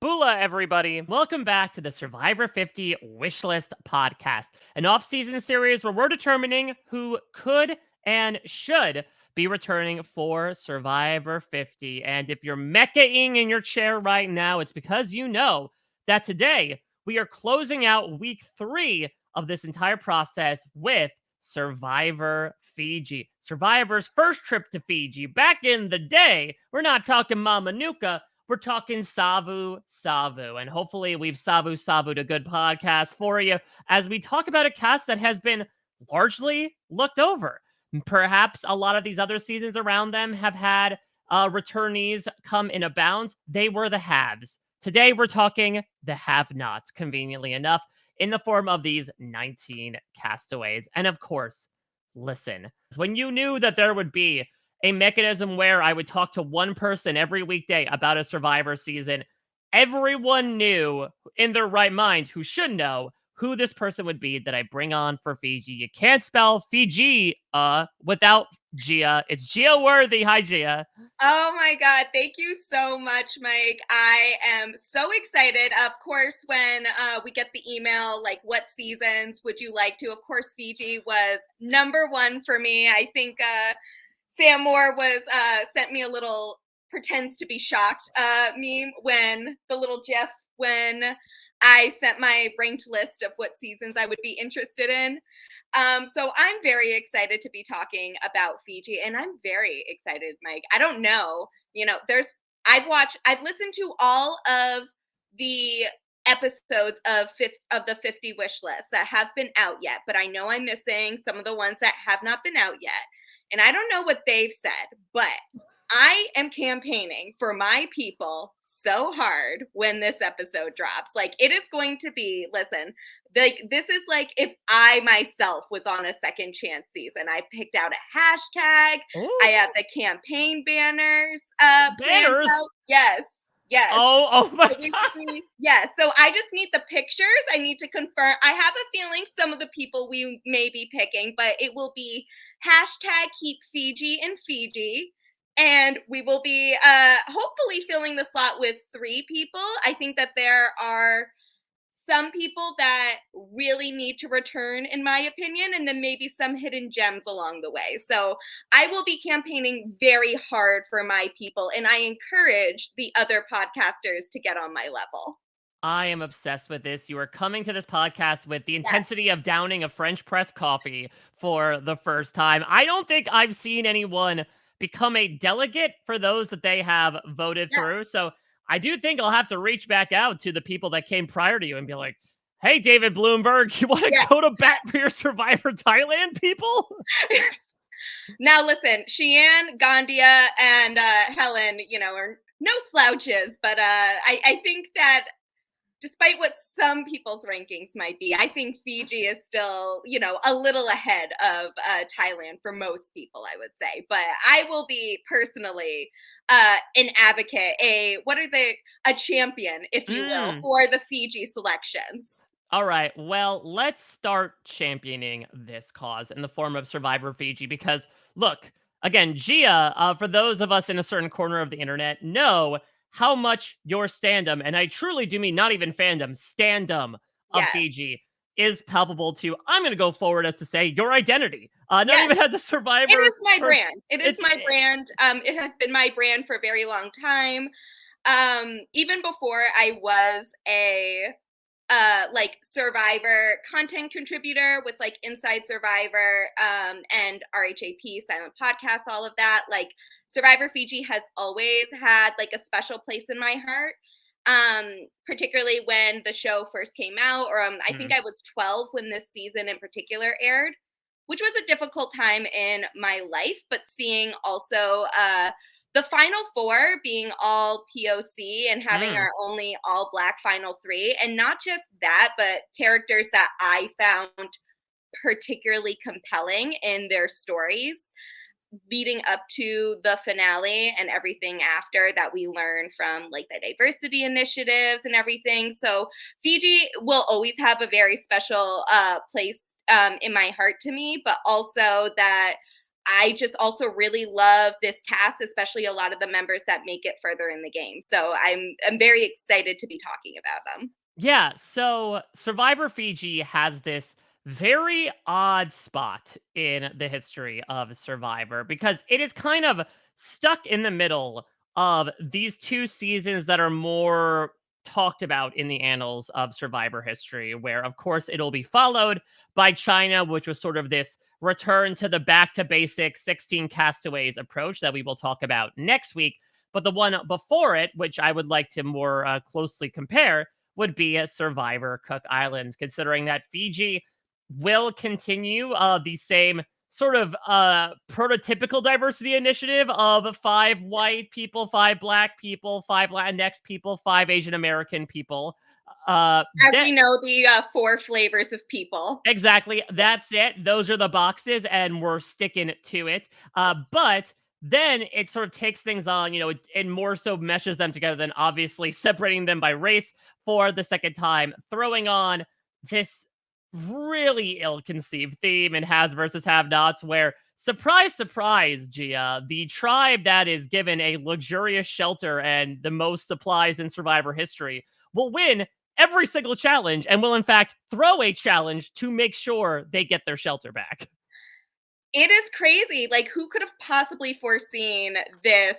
Hula, everybody. Welcome back to the Survivor 50 Wishlist podcast, an off-season series where we're determining who could and should be returning for Survivor 50. And if you're mechaing in your chair right now, it's because you know that today we are closing out week 3 of this entire process with Survivor Fiji. Survivor's first trip to Fiji back in the day. We're not talking Mama Nuka. We're talking Savu Savu, and hopefully we've Savu'd a good podcast for you as we talk about a cast that has been largely looked over. Perhaps a lot of these other seasons around them have had returnees come in abound. They were the haves. Today we're talking the have-nots, conveniently enough, in the form of these 19 castaways. And of course, listen, when you knew that there would be a mechanism where I would talk to one person every weekday about a Survivor season, everyone knew in their right mind who should know who this person would be that I bring on for Fiji. You can't spell Fiji without Gia. It's Gia Worthy. Hi, Gia. Oh my God. Thank you so much, Mike. I am so excited. Of course, when we get the email, like, what seasons would you like to? Of course, Fiji was number one for me. I think Sam Moore was sent me a little pretends to be shocked meme when the little GIF when I sent my ranked list of what seasons I would be interested in. So I'm very excited to be talking about Fiji, and I'm very excited, Mike. I don't know, I've listened to all of the episodes of the 50 wish list that have been out yet, but I know I'm missing some of the ones that have not been out yet. And I don't know what they've said, but I am campaigning for my people so hard when this episode drops. Like, it is going to be, listen, this is like if I myself was on a second chance season. I picked out a hashtag. Ooh. I have the campaign banners. Banners? Yes. Oh my God. Yes. So I just need the pictures. I need to confirm. I have a feeling some of the people we may be picking, but it will be hashtag keep Fiji in Fiji. And we will be hopefully filling the slot with 3 people. I think that there are some people that really need to return, in my opinion, and then maybe some hidden gems along the way. So I will be campaigning very hard for my people, and I encourage the other podcasters to get on my level. I am obsessed with this. You are coming to this podcast with the intensity of downing a French press coffee for the first time. I don't think I've seen anyone become a delegate for those that they have voted through. So I do think I'll have to reach back out to the people that came prior to you and be like, hey, David Bloomberg, you want to go to bat for your Survivor Thailand people? Now, listen, Sheehan, Gandia, and Helen, are no slouches, but I think that despite what some people's rankings might be, I think Fiji is still, a little ahead of Thailand for most people, I would say. But I will be personally an advocate, a champion, if you will, for the Fiji selections. All right, well, let's start championing this cause in the form of Survivor Fiji because, look, again, Gia, for those of us in a certain corner of the internet, know how much your standum, and I truly do mean not even fandom, standum of Fiji is palpable to, I'm going to go forward as to say, your identity. Not even as a Survivor. It is my brand. It is my brand. It has been my brand for a very long time. Even before I was a Survivor content contributor with Inside Survivor and RHAP, Silent Podcast, all of that. Survivor Fiji has always had a special place in my heart, particularly when the show first came out, or I think I was 12 when this season in particular aired, which was a difficult time in my life, but seeing also the final 4 being all POC and having our only all Black final 3, and not just that, but characters that I found particularly compelling in their stories leading up to the finale and everything after that we learn from the diversity initiatives and everything. So Fiji will always have a very special place in my heart to me, but also that I just also really love this cast, especially a lot of the members that make it further in the game. So I'm very excited to be talking about them. Yeah, so Survivor Fiji has this very odd spot in the history of Survivor because it is kind of stuck in the middle of these two seasons that are more talked about in the annals of Survivor history, where, of course, it'll be followed by China, which was sort of this return to the back to basics 16 castaways approach that we will talk about next week. But the one before it, which I would like to more closely compare, would be a Survivor Cook Islands, considering that Fiji will continue the same sort of prototypical diversity initiative of 5 white people, 5 black people, 5 Latinx people, 5 Asian American people. As That we know, the 4 flavors of people. Exactly. That's it. Those are the boxes, and we're sticking to it. But then it sort of takes things on, and more so meshes them together than obviously separating them by race for the second time, throwing on this really ill-conceived theme in Haves versus Have-Nots, where surprise, surprise, Gia, the tribe that is given a luxurious shelter and the most supplies in Survivor history will win every single challenge and will in fact throw a challenge to make sure they get their shelter back. It is crazy. Like, who could have possibly foreseen this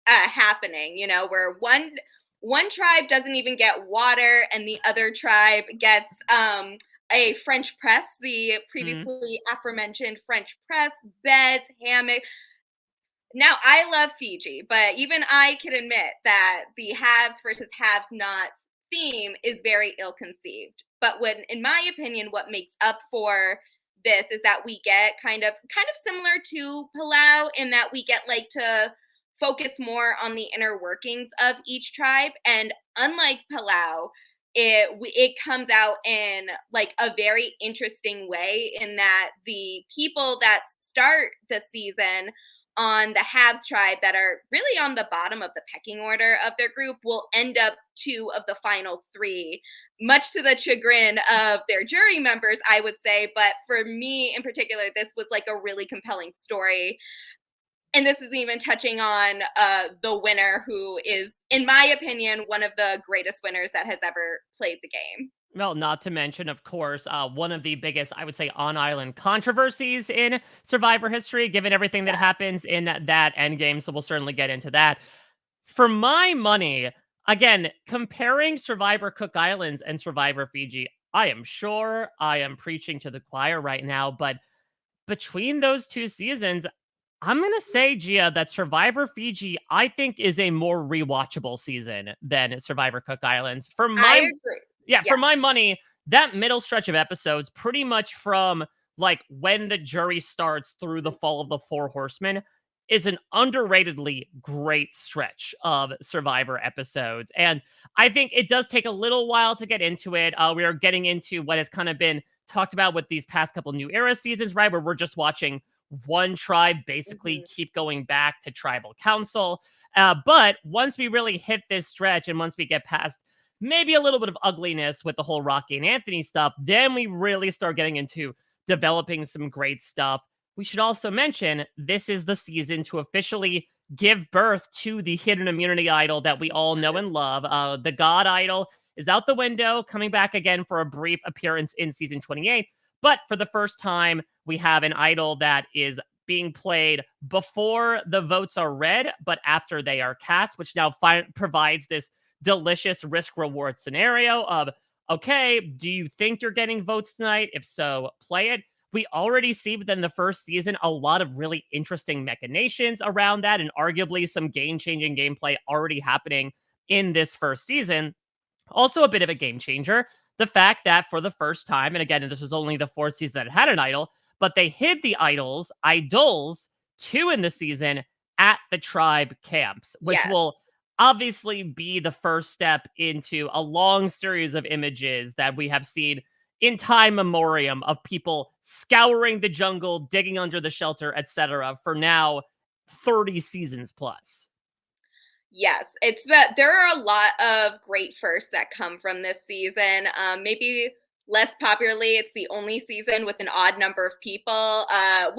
happening? Where one tribe doesn't even get water, and the other tribe gets a French press, the Mm. previously aforementioned French press, beds, hammock. Now, I love Fiji, but even I can admit that the haves versus haves nots theme is very ill conceived. But in my opinion, what makes up for this is that we get kind of similar to Palau in that we get like to focus more on the inner workings of each tribe. And unlike Palau, it comes out in like a very interesting way in that the people that start the season on the Habs tribe that are really on the bottom of the pecking order of their group will end up 2 of the final 3, much to the chagrin of their jury members, I would say. But for me in particular, this was like a really compelling story. And this is even touching on the winner, who is, in my opinion, one of the greatest winners that has ever played the game. Well, not to mention, of course, one of the biggest, I would say, on-island controversies in Survivor history, given everything that Yeah. happens in that endgame. So we'll certainly get into that. For my money, again, comparing Survivor Cook Islands and Survivor Fiji, I am sure I am preaching to the choir right now, but between those two seasons, I'm gonna say, Gia, that Survivor Fiji, I think, is a more rewatchable season than Survivor Cook Islands. I agree. For Yeah. my money, that middle stretch of episodes, pretty much from like when the jury starts through the fall of the Four Horsemen, is an underratedly great stretch of Survivor episodes. And I think it does take a little while to get into it. We are getting into what has kind of been talked about with these past couple New Era seasons, right? Where we're just watching one tribe basically Mhm. keep going back to tribal council. But once we really hit this stretch and once we get past maybe a little bit of ugliness with the whole Rocky and Anthony stuff, then we really start getting into developing some great stuff. We should also mention this is the season to officially give birth to the hidden immunity idol that we all know and love. The God idol is out the window, coming back again for a brief appearance in season 28. But for the first time, we have an idol that is being played before the votes are read, but after they are cast, which now provides this delicious risk reward scenario of, okay, do you think you're getting votes tonight? If so, play it. We already see within the first season a lot of really interesting machinations around that, and arguably some game changing gameplay already happening in this first season. Also, a bit of a game changer, the fact that for the first time, and again, this was only the fourth season that had an idol, but they hid the idols, 2 in the season, at the tribe camps, which Yes. will obviously be the first step into a long series of images that we have seen in time memoriam of people scouring the jungle, digging under the shelter, etc., for now 30 seasons plus. Yes, it's that there are a lot of great firsts that come from this season. Maybe Less popularly, it's the only season with an odd number of people.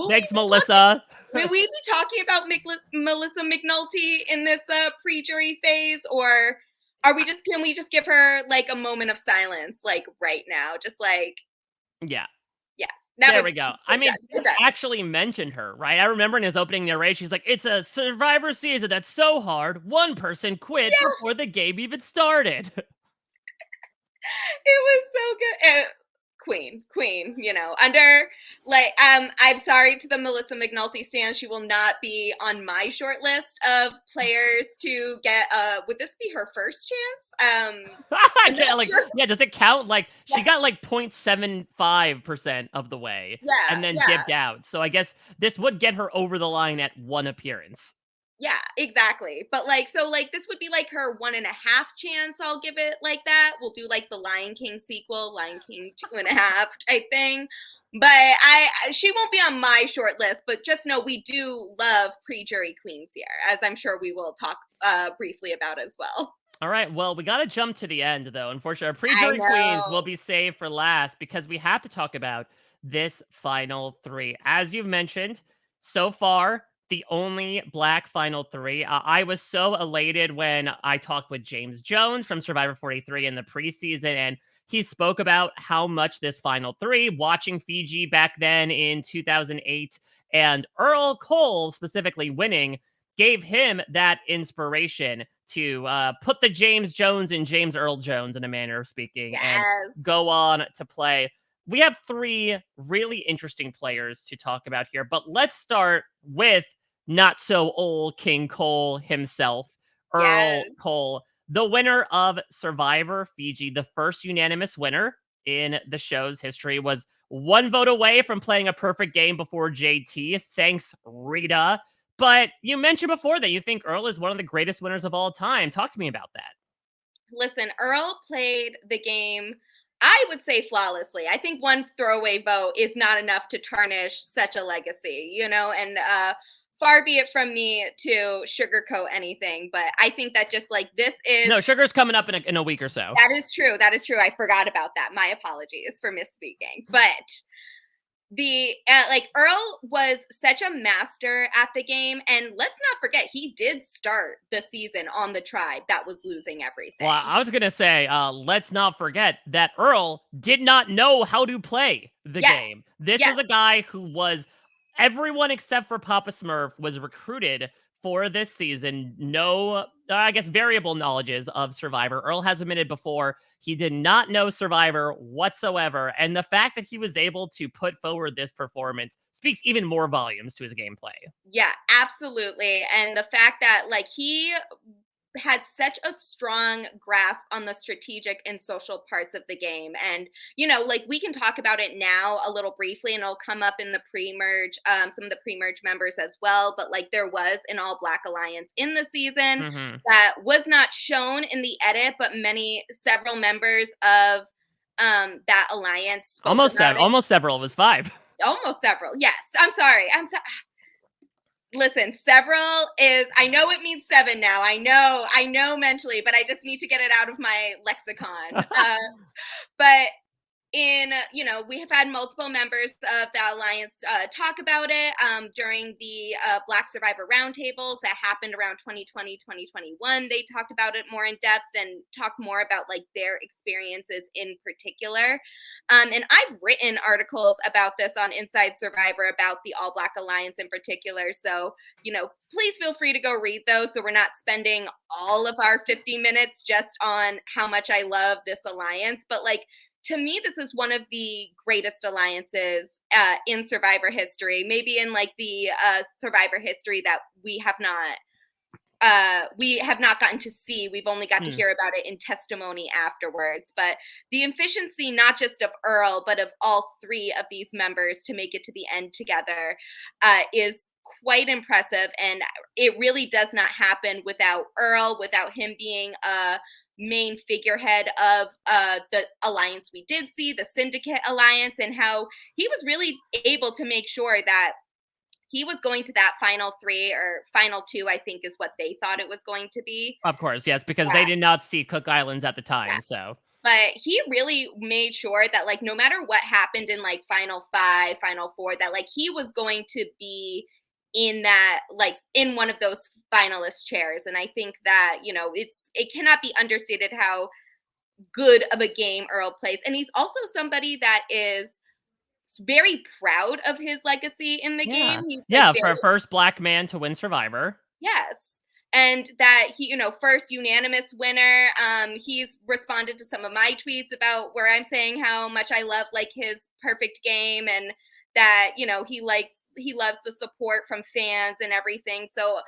Thanks, Melissa. Will we be talking about Melissa McNulty in this pre-jury phase, or can we just give her like a moment of silence, like right now, just like Yeah. yes. There we go. I mean, actually mentioned her, right? I remember in his opening narration, she's like, "It's a Survivor season that's so hard. One person quit before the game even started." It was so good. Queen, you know, under like I'm sorry to the Melissa McNulty stands. She will not be on my short list of players to get would this be her first chance? I can't like sure. Yeah, does it count? Like she got like 0.75% of the way and then dipped out. So I guess this would get her over the line at one appearance. Yeah, exactly. But like, so like this would be like her 1.5 chance. I'll give it like that. We'll do like the Lion King sequel, Lion King 2.5 type thing. But she won't be on my short list. But just know we do love pre-jury queens here, as I'm sure we will talk briefly about as well. All right, well, we got to jump to the end, though. Unfortunately, our pre-jury queens will be saved for last because we have to talk about this final three. As you've mentioned, so far, the only Black final three. I was so elated when I talked with James Jones from Survivor 43 in the preseason, and he spoke about how much this final three, watching Fiji back then in 2008, and Earl Cole specifically winning, gave him that inspiration to put the James Jones in James Earl Jones in a manner of speaking and go on to play. We have three really interesting players to talk about here, but let's start with not so old King Cole himself, Earl Cole, the winner of Survivor Fiji, the first unanimous winner in the show's history, was one vote away from playing a perfect game before JT. Thanks, Rita. But you mentioned before that you think Earl is one of the greatest winners of all time. Talk to me about that. Listen, Earl played the game, I would say, flawlessly. I think one throwaway vote is not enough to tarnish such a legacy, you know, and far be it from me to sugarcoat anything, but I think that just like this is... No, Sugar's coming up in a week or so. That is true. That is true. I forgot about that. My apologies for misspeaking. But the like Earl was such a master at the game, and let's not forget he did start the season on the tribe that was losing everything. Well, I was gonna say, let's not forget that Earl did not know how to play the game. This is a guy who was... Everyone except for Papa Smurf was recruited for this season. No, I guess, variable knowledges of Survivor. Earl has admitted before he did not know Survivor whatsoever. And the fact that he was able to put forward this performance speaks even more volumes to his gameplay. Yeah, absolutely. And the fact that like he had such a strong grasp on the strategic and social parts of the game. And, you know, like we can talk about it now a little briefly and it'll come up in the pre-merge, some of the pre-merge members as well. But like there was an all Black alliance in the season that was not shown in the edit, but several members of that alliance. Almost several. It was 5. Almost several. Yes. I'm sorry. Listen, several is, I know it means 7 now. I know mentally, but I just need to get it out of my lexicon. But you know, we have had multiple members of the Alliance talk about it during the Black Survivor roundtables that happened around 2020, 2021. They talked about it more in depth and talked more about like their experiences in particular. And I've written articles about this on Inside Survivor about the All Black Alliance in particular. So, you know, please feel free to go read those so we're not spending all of our 50 minutes just on how much I love this alliance. But like, to me, this is one of the greatest alliances in Survivor history, maybe in like the Survivor history that we have not gotten to see. We've only got to hear about it in testimony afterwards. But the efficiency, not just of Earl, but of all 3 of these members to make it to the end together is quite impressive. And it really does not happen without Earl, without him being a main figurehead of the alliance we did see, the Syndicate Alliance, and how he was really able to make sure that he was going to that final 3 or final 2, I think is what they thought it was going to be. Of course, yes, because they did not see Cook Islands at the time, so. but he really made sure that like no matter what happened in like final 5, final 4, that like he was going to be in that, like in one of those finalist chairs. And I think that, you know, it cannot be understated how good of a game Earl plays. And he's also somebody that is very proud of his legacy in the game. Yeah. He's like Yeah, for a very, first black man to win Survivor. yes. And that he, you know, first unanimous winner. He's responded to some of my tweets about where I'm saying how much I love like his perfect game, and that, you know, he loves the support from fans and everything. So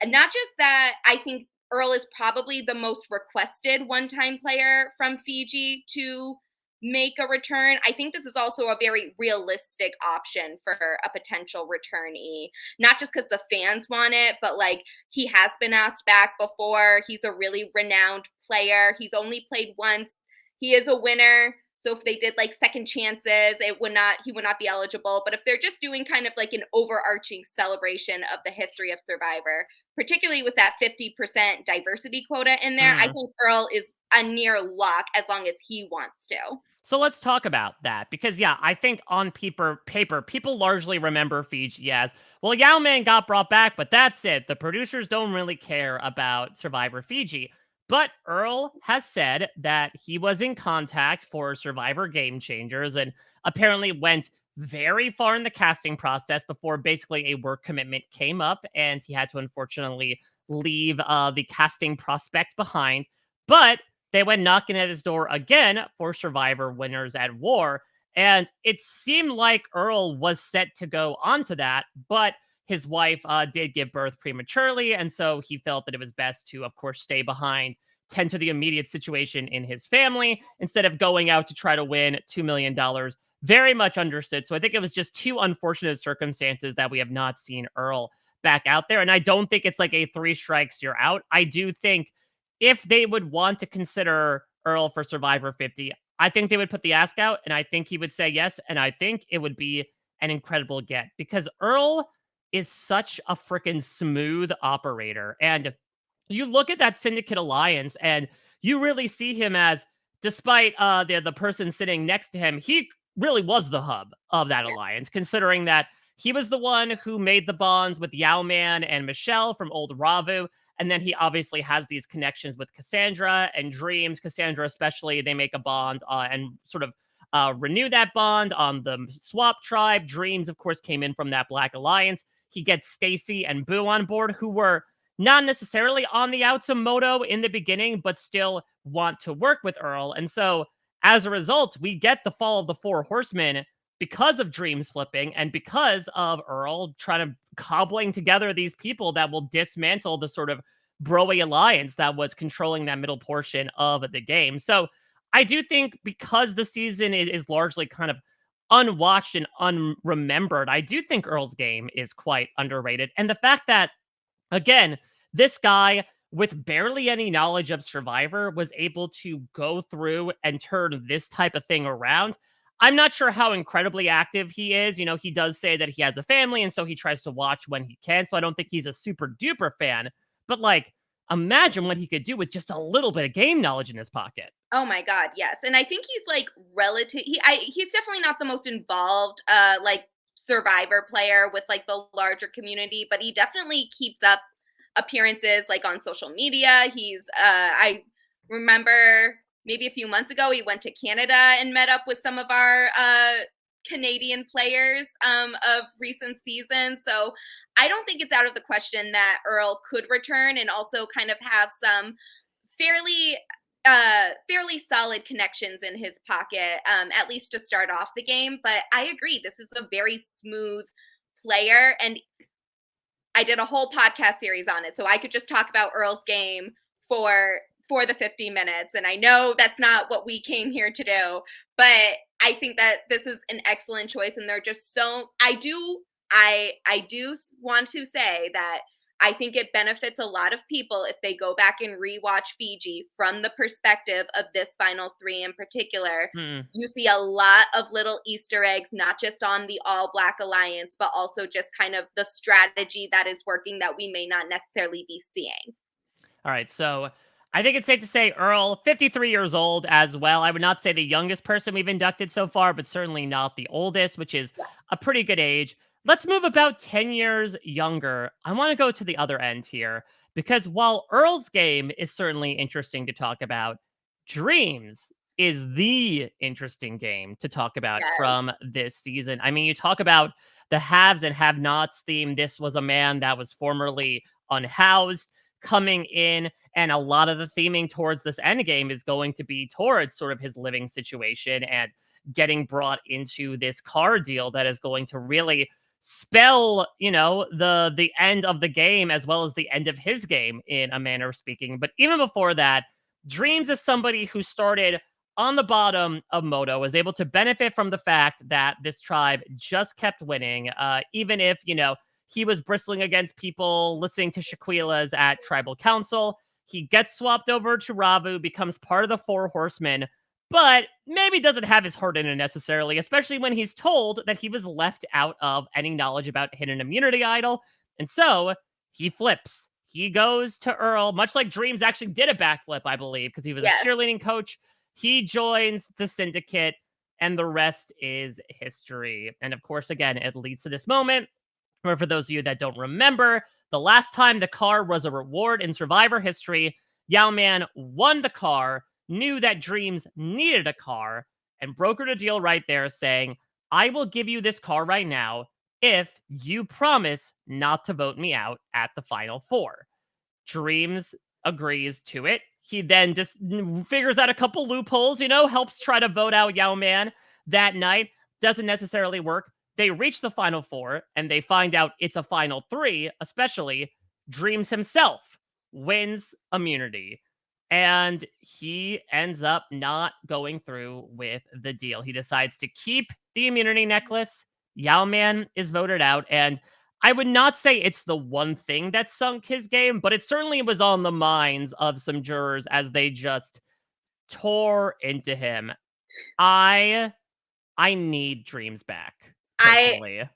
not just that, I think Earl is probably the most requested one-time player from Fiji to make a return. I think this is also a very realistic option for a potential returnee, not just because the fans want it, but like he has been asked back before. He's a really renowned player. He's only played once. He is a winner. So if they did like second chances, he would not be eligible. But if they're just doing kind of like an overarching celebration of the history of Survivor, particularly with that 50% diversity quota in there, I Mm. think Earl is a near lock as long as he wants to. So let's talk about that because, yeah, I think on paper, people largely remember Fiji as, well, Yao Man got brought back, but that's it. The producers don't really care about Survivor Fiji. But Earl has said that he was in contact for Survivor Game Changers and apparently went very far in the casting process before basically a work commitment came up and he had to unfortunately leave the casting prospect behind. But they went knocking at his door again for Survivor Winners at War. And it seemed like Earl was set to go onto that, but his wife did give birth prematurely. And so he felt that it was best to, of course, stay behind, tend to the immediate situation in his family instead of going out to try to win $2 million. Very much understood. So I think it was just two unfortunate circumstances that we have not seen Earl back out there. And I don't think it's like a 3 strikes, you're out. I do think if they would want to consider Earl for Survivor 50, I think they would put the ask out and I think he would say yes. And I think it would be an incredible get because Earl is such a freaking smooth operator. And you look at that Syndicate Alliance and you really see him as, despite the person sitting next to him, he really was the hub of that alliance, considering that he was the one who made the bonds with Yao Man and Michelle from old Ravu. And then he obviously has these connections with Cassandra and Dreams. Cassandra, especially, they make a bond and sort of renew that bond on the Swap Tribe. Dreams, of course, came in from that Black Alliance. He gets Stacy and Boo on board, who were not necessarily on the outs of Moto in the beginning, but still want to work with Earl. And so as a result, we get the fall of the Four Horsemen because of Dreams flipping and because of Earl trying to cobbling together these people that will dismantle the sort of Broy alliance that was controlling that middle portion of the game. So I do think because the season is largely kind of unwatched and unremembered, I do think Earl's game is quite underrated. And the fact that, again, this guy with barely any knowledge of Survivor was able to go through and turn this type of thing around. I'm not sure how incredibly active he is. You know, he does say that he has a family and so he tries to watch when he can. So I don't think he's a super duper fan. But like, imagine what he could do with just a little bit of game knowledge in his pocket. Oh my god, yes. And I think he's like he's definitely not the most involved like Survivor player with like the larger community, but he definitely keeps up appearances like on social media. He's I remember maybe a few months ago he went to Canada and met up with some of our Canadian players of recent seasons. So I don't think it's out of the question that Earl could return and also kind of have some fairly fairly solid connections in his pocket, at least to start off the game. But I agree, this is a very smooth player, and I did a whole podcast series on it, so I could just talk about Earl's game for the 50 minutes. And I know that's not what we came here to do, but I think that this is an excellent choice, and they're just so I do want to say that I think it benefits a lot of people if they go back and rewatch Fiji from the perspective of this final 3 in particular. Hmm. You see a lot of little Easter eggs, not just on the All Black Alliance, but also just kind of the strategy that is working that we may not necessarily be seeing. All right. So I think it's safe to say Earl, 53 years old as well. I would not say the youngest person we've inducted so far, but certainly not the oldest, which is Yeah. a pretty good age. Let's move about 10 years younger. I want to go to the other end here because while Earl's game is certainly interesting to talk about, Dreams is the interesting game to talk about Yes. from this season. I mean, you talk about the haves and have nots theme. This was a man that was formerly unhoused coming in, and a lot of the theming towards this end game is going to be towards sort of his living situation and getting brought into this car deal that is going to really spell, the end of the game as well as the end of his game in a manner of speaking. But even before that, Dreams is somebody who started on the bottom of Moto, was able to benefit from the fact that this tribe just kept winning, even if, he was bristling against people listening to Shaquila's at Tribal Council. He gets swapped over to Ravu, becomes part of the Four Horsemen, but maybe doesn't have his heart in it necessarily, especially when he's told that he was left out of any knowledge about Hidden Immunity Idol. And so he flips. He goes to Earl, much like Dreams actually did a backflip, I believe, because he was a Yes. cheerleading coach. He joins the syndicate, and the rest is history. And of course, again, it leads to this moment or for those of you that don't remember, the last time the car was a reward in Survivor history, Yao Man won the car, knew that Dreams needed a car, and brokered a deal right there saying, I will give you this car right now if you promise not to vote me out at the final four. Dreams agrees to it. He then just figures out a couple loopholes, helps try to vote out Yao Man that night. Doesn't necessarily work. They reach the final four and they find out it's a final three, especially Dreams himself wins immunity. And he ends up not going through with the deal. He decides to keep the immunity necklace. Yao Man is voted out. And I would not say it's the one thing that sunk his game, but it certainly was on the minds of some jurors as they just tore into him. I need Dreams back, I personally.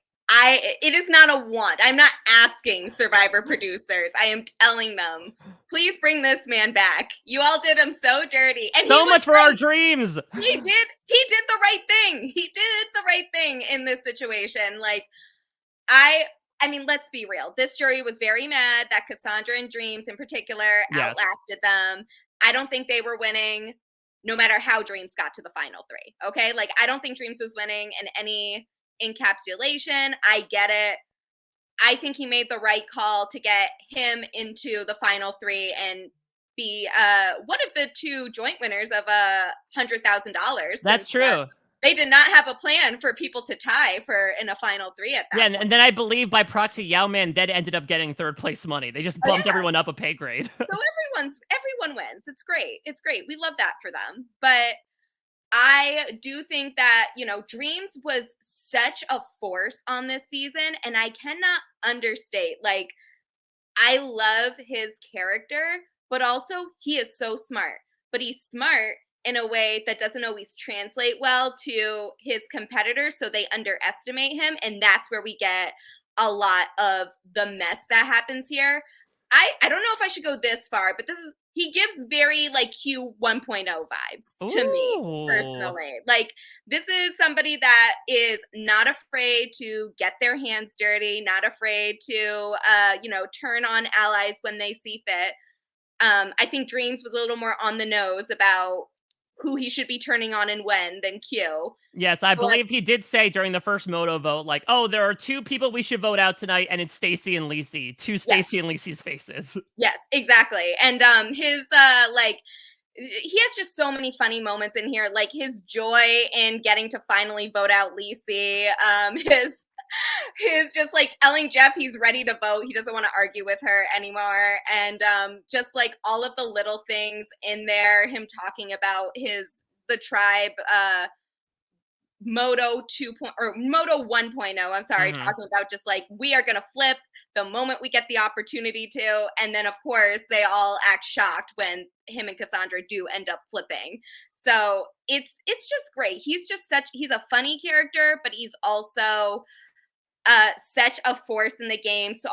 it is not a want. I'm not asking Survivor producers. I am telling them, please bring this man back. You all did him so dirty. And So much for our dreams. He did the right thing. He did the right thing in this situation. Like, I mean, let's be real. This jury was very mad that Cassandra and Dreams in particular outlasted them. I don't think they were winning no matter how Dreams got to the final three. Okay? Like, I don't think Dreams was winning in any encapsulation. I get it. I think he made the right call to get him into the final three and be one of the two joint winners of $100,000. That's true. They did not have a plan for people to tie for in a final three at that point. And then I believe by proxy, Yao Man then ended up getting third place money. They just bumped everyone up a pay grade. So everyone wins. It's great. It's great. We love that for them. But I do think that, Dreams was such a force on this season, and I cannot understate, like, I love his character, but also he is so smart. But he's smart in a way that doesn't always translate well to his competitors, so they underestimate him, and that's where we get a lot of the mess that happens here. I don't know if I should go this far, but he gives very like Q 1.0 vibes to me personally. Like, this is somebody that is not afraid to get their hands dirty, not afraid to turn on allies when they see fit. I think Dreams was a little more on the nose about who he should be turning on and when than Q. Yes, I believe he did say during the first Moto vote, like, oh, there are two people we should vote out tonight, and it's Stacy and Lacey. Two Stacy and Lacey's faces. Yes, exactly. And his he has just so many funny moments in here, like his joy in getting to finally vote out Lacey. His just like telling Jeff he's ready to vote. He doesn't want to argue with her anymore. And just like all of the little things in there, him talking about the tribe Moto 2. Or Moto 1.0. I'm sorry, talking about just like, we are gonna flip the moment we get the opportunity to. And then of course they all act shocked when him and Cassandra do end up flipping. So it's just great. He's a funny character, but he's also such a force in the game. So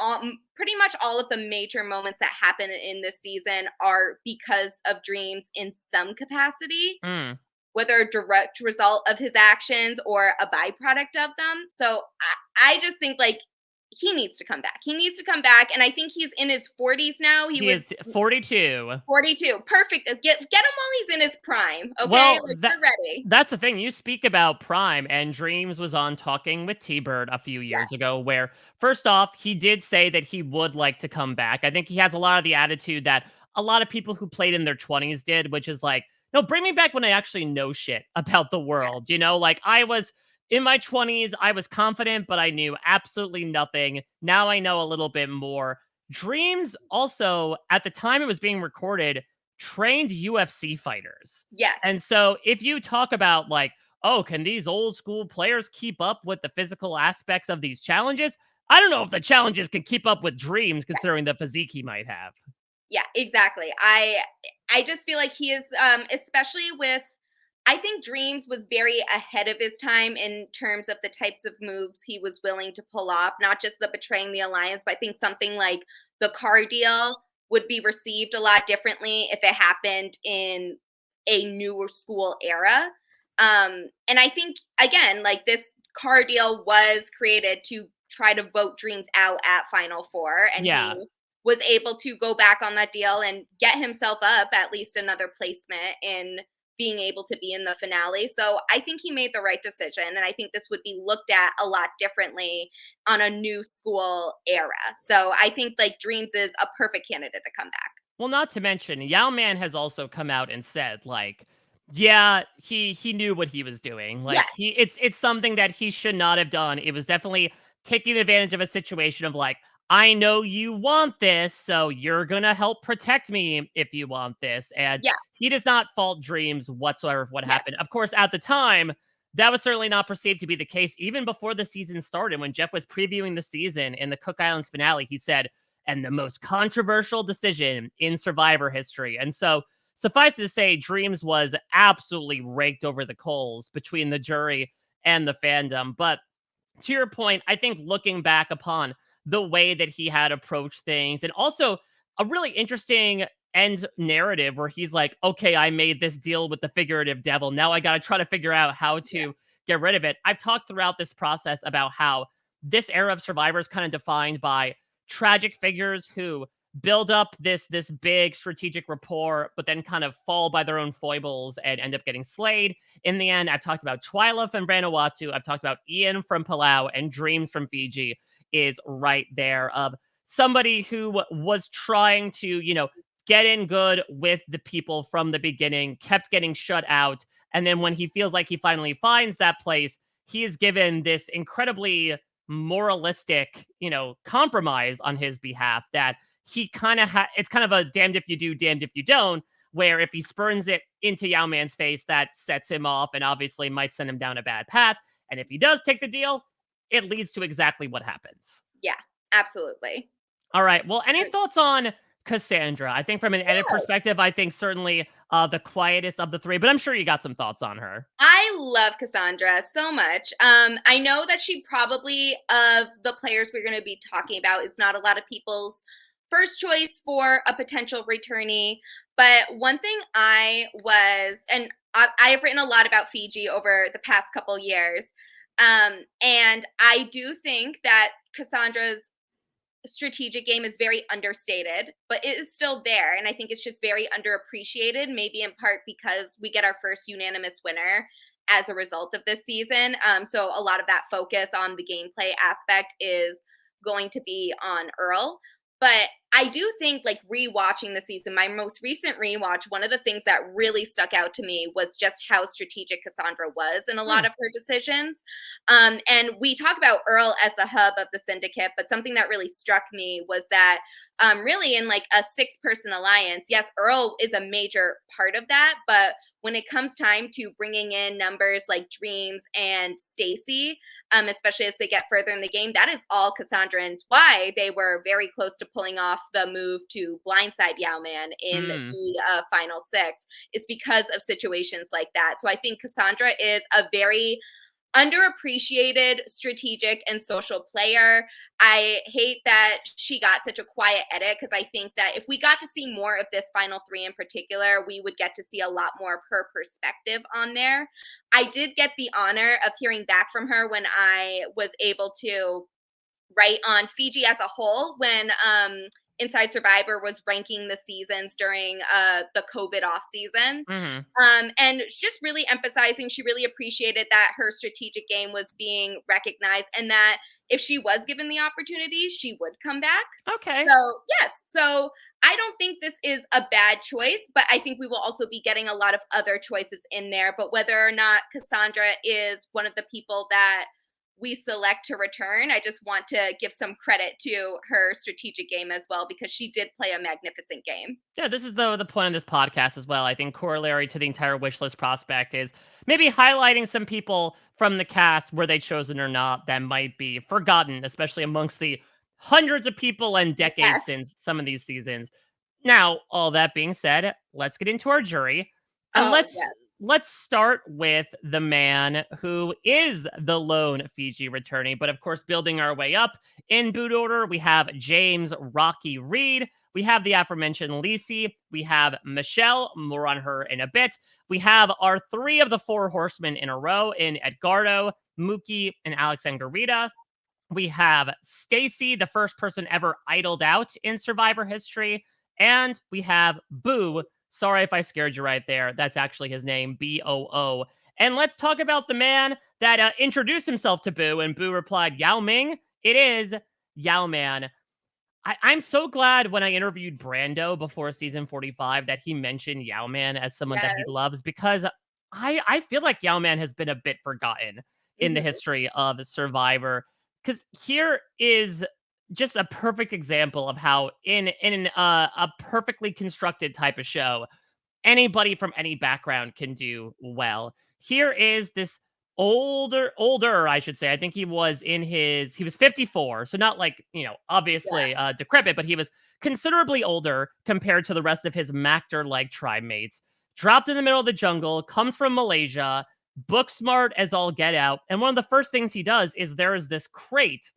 pretty much all of the major moments that happen in this season are because of Dreams in some capacity, Mm. whether a direct result of his actions or a byproduct of them. So I just think like he needs to come back. He needs to come back. And I think he's in his 40s now. He He was is 42. 42. Perfect. Get him while he's in his prime. Okay. Well, Like we're ready. that's the thing. You speak about Prime, and Dreams was on Talking with T-Bird a few Yes. years ago, where first off, he did say that he would like to come back. I think he has a lot of the attitude that a lot of people who played in their 20s did, which is like, no, bring me back when I actually know shit about the Yes. world. Like I was in my 20s, I was confident, but I knew absolutely nothing. Now I know a little bit more. Dreams also, at the time it was being recorded, trained UFC fighters. Yes. And so if you talk about like, oh, can these old school players keep up with the physical aspects of these challenges? I don't know if the challenges can keep up with Dreams considering the physique he might have. Yeah, exactly. I just feel like he is especially with I think Dreams was very ahead of his time in terms of the types of moves he was willing to pull off, not just the betraying the alliance, but I think something like the car deal would be received a lot differently if it happened in a newer school era. And I think again, like this car deal was created to try to vote Dreams out at Final Four, and he Yeah. was able to go back on that deal and get himself up at least another placement in being able to be in the finale. So I think he made the right decision. And I think this would be looked at a lot differently on a new school era. So I think like Dreams is a perfect candidate to come back. Well, not to mention, Yao Man has also come out and said, like, yeah, he knew what he was doing. Like Yes. it's something that he should not have done. It was definitely taking advantage of a situation of like, I know you want this, so you're gonna help protect me if you want this. And Yeah. he does not fault Dreams whatsoever for what Yes. happened. Of course, at the time, that was certainly not perceived to be the case. Even before the season started, when Jeff was previewing the season in the Cook Islands finale, he said, and the most controversial decision in Survivor history. And so, suffice it to say, Dreams was absolutely raked over the coals between the jury and the fandom. But to your point, I think looking back upon the way that he had approached things, and also a really interesting end narrative where he's like, okay, I made this deal with the figurative devil. Now I got to try to figure out how to get rid of it. I've talked throughout this process about how this era of Survivor is kind of defined by tragic figures who build up this big strategic rapport, but then kind of fall by their own foibles and end up getting slayed. In the end, I've talked about Twyla from Vanuatu. I've talked about Ian from Palau, and Dreams from Fiji is right there of somebody who was trying to, get in good with the people from the beginning, kept getting shut out. And then when he feels like he finally finds that place, he is given this incredibly moralistic, compromise on his behalf that he kind of it's kind of a damned if you do, damned if you don't, where if he spurns it into Yao Man's face, that sets him off and obviously might send him down a bad path. And if he does take the deal, it leads to exactly what happens. Yeah, absolutely. All right. Well, any thoughts on Cassandra? I think from an edit perspective, I think certainly the quietest of the three, but I'm sure you got some thoughts on her. I love Cassandra so much. I know that she probably, of the players we're going to be talking about, is not a lot of people's first choice for a potential returnee. But one thing and I've written a lot about Fiji over the past couple years. And I do think that Cassandra's strategic game is very understated, but it is still there. And I think it's just very underappreciated, maybe in part because we get our first unanimous winner as a result of this season. So a lot of that focus on the gameplay aspect is going to be on Earl. But I do think, like, rewatching the season, my most recent rewatch, one of the things that really stuck out to me was just how strategic Cassandra was in a lot of her decisions. And we talk about Earl as the hub of the syndicate, but something that really struck me was that really in like a 6-person alliance, yes, Earl is a major part of that, but when it comes time to bringing in numbers like Dreams and Stacy, especially as they get further in the game, that is all Cassandra, and why they were very close to pulling off the move to blindside Yao Man in the final 6 is because of situations like that. So I think Cassandra is a very underappreciated strategic and social player. I hate that she got such a quiet edit, because I think that if we got to see more of this final three in particular, we would get to see a lot more of her perspective on there. I did get the honor of hearing back from her when I was able to write on Fiji as a whole, when Inside Survivor was ranking the seasons during the COVID off season. Mm-hmm. And just really emphasizing, she really appreciated that her strategic game was being recognized, and that if she was given the opportunity, she would come back. Okay. So, yes. So, I don't think this is a bad choice, but I think we will also be getting a lot of other choices in there. But whether or not Cassandra is one of the people that we select to return, I just want to give some credit to her strategic game as well, because she did play a magnificent game. Yeah, this is the point of this podcast as well. I think corollary to the entire wish list prospect is maybe highlighting some people from the cast, were they chosen or not, that might be forgotten, especially amongst the hundreds of people and decades Yes. since some of these seasons. Now, all that being said, let's get into our jury. And Oh, yes. let's start with the man who is the lone Fiji returnee, but of course, building our way up in boot order, we have James Rocky Reed. We have the aforementioned Lisi. We have Michelle. More on her in a bit. We have our three of the four horsemen in a row in Edgardo, Mookie, and Alex Angarita. We have Stacy, the first person ever idled out in Survivor history. And we have Boo. Sorry if I scared you right there. That's actually his name, Boo. And let's talk about the man that introduced himself to Boo, and Boo replied, Yao Ming. It is Yao Man. I'm so glad when I interviewed Brando before season 45 that he mentioned Yao Man as someone that he Yes. loves, because I feel like Yao Man has been a bit forgotten in the Mhm. history of Survivor. Because here is just a perfect example of how in a perfectly constructed type of show, anybody from any background can do well. Here is this older, I should say. I think he was 54, so not like, Yeah. obviously decrepit, but he was considerably older compared to the rest of his Mactor like tribe mates. Dropped in the middle of the jungle, comes from Malaysia, book smart as all get out, and one of the first things he does is there is this crate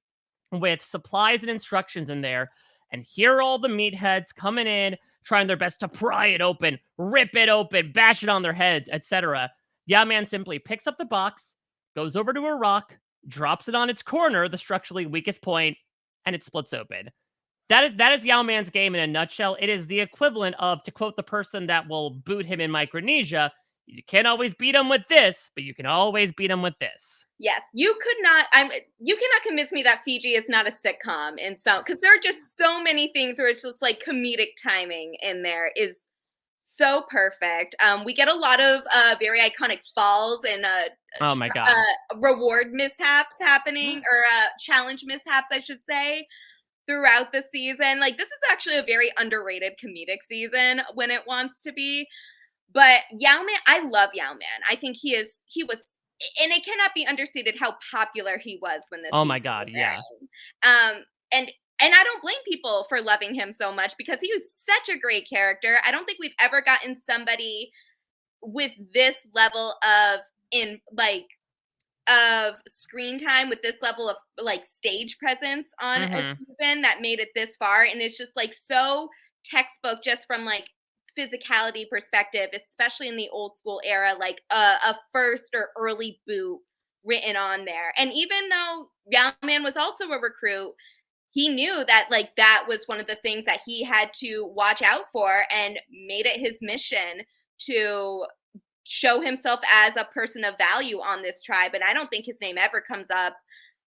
with supplies and instructions in there. And here are all the meatheads coming in, trying their best to pry it open, rip it open, bash it on their heads, etc. Yeah, man simply picks up the box, goes over to a rock, drops it on its corner, the structurally weakest point, and it splits open. That is Yao Man's game in a nutshell. It is the equivalent of, to quote the person that will boot him in Micronesia, you can't always beat him with this, but you can always beat him with this. Yes, you could not. You cannot convince me that Fiji is not a sitcom in some, because there are just so many things where it's just like comedic timing in there is so perfect. We get a lot of very iconic falls and Oh my god. reward mishaps happening, or challenge mishaps, I should say, throughout the season. Like, this is actually a very underrated comedic season when it wants to be. But Yao Man, I love Yao Man. I think he was, and it cannot be understated how popular he was when this Oh season my god, was yeah. airing. And I don't blame people for loving him so much, because he was such a great character. I don't think we've ever gotten somebody with this level of in like of screen time, with this level of like stage presence on a Mhm. season that made it this far. And it's just like so textbook, just from like physicality perspective, especially in the old school era, like a first or early boot written on there. And even though Young Man was also a recruit, he knew that like that was one of the things that he had to watch out for, and made it his mission to show himself as a person of value on this tribe. And I don't think his name ever comes up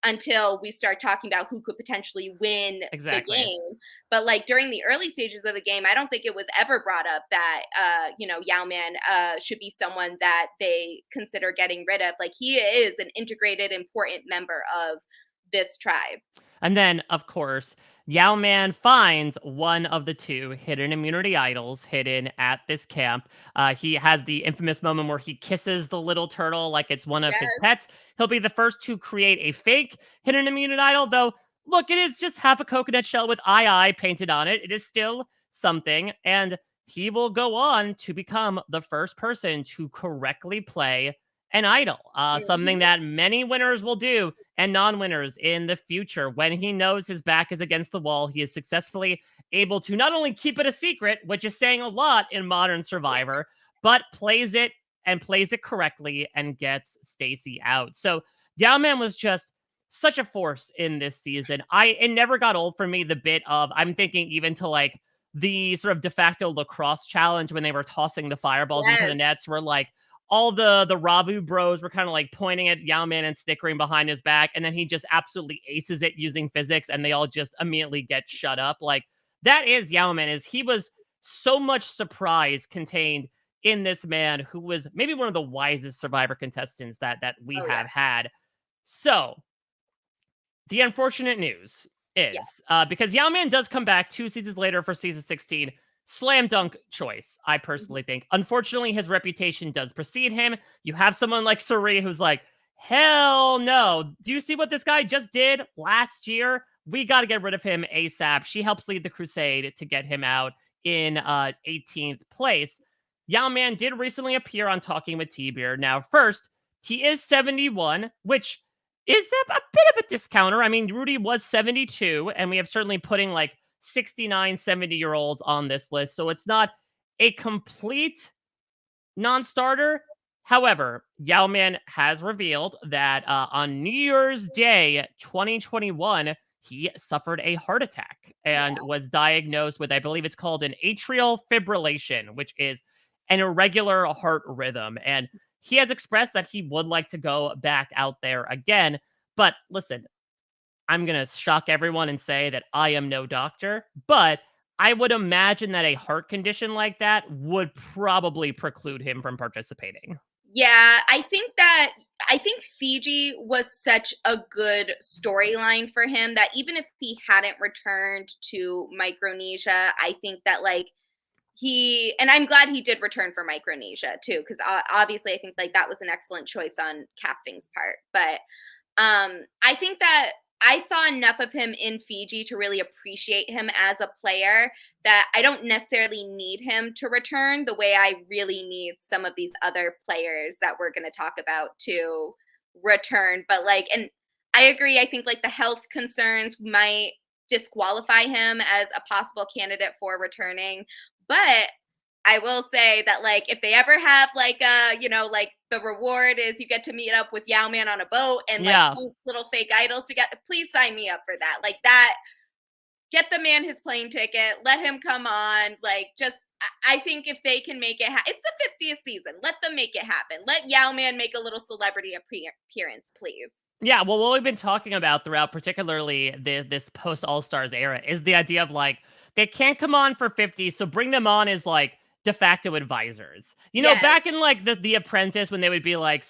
until we start talking about who could potentially win the Exactly. game. But like during the early stages of the game, I don't think it was ever brought up that Yao Man should be someone that they consider getting rid of. Like, he is an integrated, important member of this tribe. And then, of course, Yao Man finds one of the two hidden immunity idols hidden at this camp. He has the infamous moment where he kisses the little turtle like it's one of his Yes. pets. He'll be the first to create a fake hidden immunity idol, though. Look, it is just half a coconut shell with I painted on it. It is still something, and he will go on to become the first person to correctly play an idol, something Mhm. that many winners will do and non-winners in the future. When he knows his back is against the wall, he is successfully able to not only keep it a secret, which is saying a lot in modern Survivor, but plays it correctly and gets Stacy out. So Yao-Man was just such a force in this season. It never got old for me, the bit of, I'm thinking even to like the sort of de facto lacrosse challenge when they were tossing the fireballs into the Yes. nets, where like all the Ravu bros were kind of like pointing at Yao-Man and snickering behind his back, and then he just absolutely aces it using physics, and they all just immediately get shut up. Like, that is Yao-Man, is he was so much surprise contained in this man who was maybe one of the wisest Survivor contestants that we Oh, yeah. have had. So the unfortunate news Yeah. is, because Yao-Man does come back 2 seasons later for season 16, slam dunk choice, I Mhm. personally think. Unfortunately, his reputation does precede him. You have someone like Suri who's like, hell no. Do you see what this guy just did last year? We got to get rid of him ASAP. She helps lead the crusade to get him out in 18th place. Yao-Man did recently appear on Talking with T-Beer. Now, first, he is 71, which is a bit of a discounter. I mean, Rudy was 72, and we have certainly putting like 69, 70-year-olds on this list. So it's not a complete non-starter. However, Yao-Man has revealed that on New Year's Day 2021, he suffered a heart attack and Yeah. was diagnosed with, I believe it's called an atrial fibrillation, which is an irregular heart rhythm. And he has expressed that he would like to go back out there again. But listen, I'm going to shock everyone and say that I am no doctor, but I would imagine that a heart condition like that would probably preclude him from participating. Yeah, I think Fiji was such a good storyline for him that even if he hadn't returned to Micronesia, I think that like and I'm glad he did return for Micronesia too, because obviously I think like that was an excellent choice on casting's part. But I think that I saw enough of him in Fiji to really appreciate him as a player that I don't necessarily need him to return the way I really need some of these other players that we're going to talk about to return. But like, and I agree, I think like the health concerns might disqualify him as a possible candidate for returning. But I will say that like if they ever have like like the reward is you get to meet up with Yao-Man on a boat and like Yeah. eat little fake idols together, please sign me up for that. Like that, get the man his plane ticket, let him come on. Like just I think if they can make it it's the 50th season. Let them make it happen. Let Yao-Man make a little celebrity appearance, please. Yeah, well, what we've been talking about throughout, particularly this post All Stars era, is the idea of like they can't come on for 50, so bring them on as like de facto advisors. You know, Yes. back in like the Apprentice, when they would be like,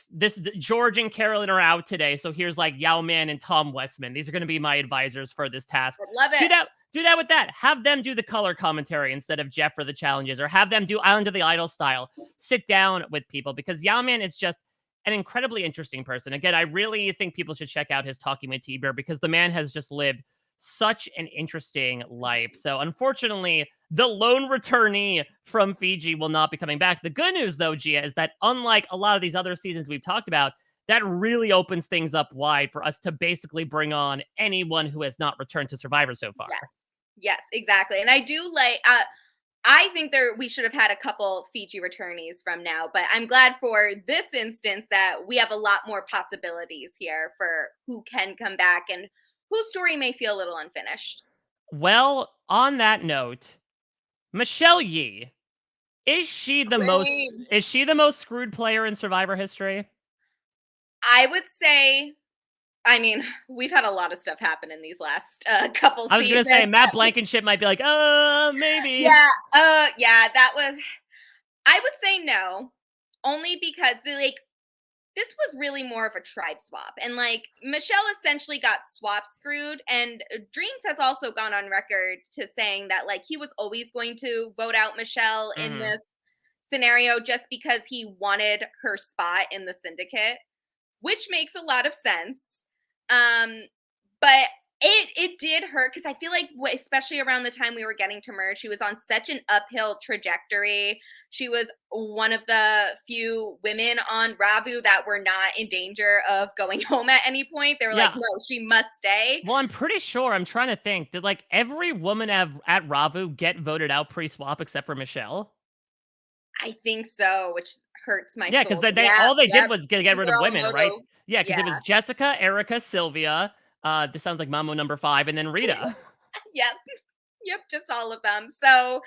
George and Carolyn are out today, so here's like Yao Man and Tom Westman. These are going to be my advisors for this task. I love Do it. that. Do that with that. Have them do the color commentary instead of Jeff for the challenges, or have them do Island of the Idol style. Sit down with people, because Yao Man is just an incredibly interesting person. Again, I really think people should check out his Talking with T-Bear, because the man has just lived such an interesting life. So unfortunately, the lone returnee from Fiji will not be coming back. The good news, though, Gia, is that unlike a lot of these other seasons we've talked about, that really opens things up wide for us to basically bring on anyone who has not returned to Survivor so far. Yes. Yes, exactly. And I do like I think we should have had a couple Fiji returnees from now, but I'm glad for this instance that we have a lot more possibilities here for who can come back and whose story may feel a little unfinished. Well, on that note, Michelle Yee, Queen. is she the most screwed player in Survivor history? I would say, I mean, we've had a lot of stuff happen in these last couple I was gonna say seasons. Matt Blankenship might be like, maybe. Yeah, yeah, that was. I would say no, only because like this was really more of a tribe swap. And like Michelle essentially got swap screwed. And Dreams has also gone on record to saying that like he was always going to vote out Michelle in Hmm. this scenario just because he wanted her spot in the syndicate, which makes a lot of sense. Um, but It did hurt because I feel like especially around the time we were getting to merge, she was on such an uphill trajectory. She was one of the few women on Ravu that were not in danger of going home at any point. They were like, Yeah. no, she must stay. Well, I'm pretty sure. I'm trying to think. Did like every woman at Ravu get voted out pre-swap except for Michelle? I think so, which hurts my Yeah, because soul. they Yeah, all they did yep. was get These rid are of all women, right? moto. Yeah, because Yeah, it was Jessica, Erica, Sylvia. This sounds like Mamo number 5, and then Rita. yep, yep, just all of them. So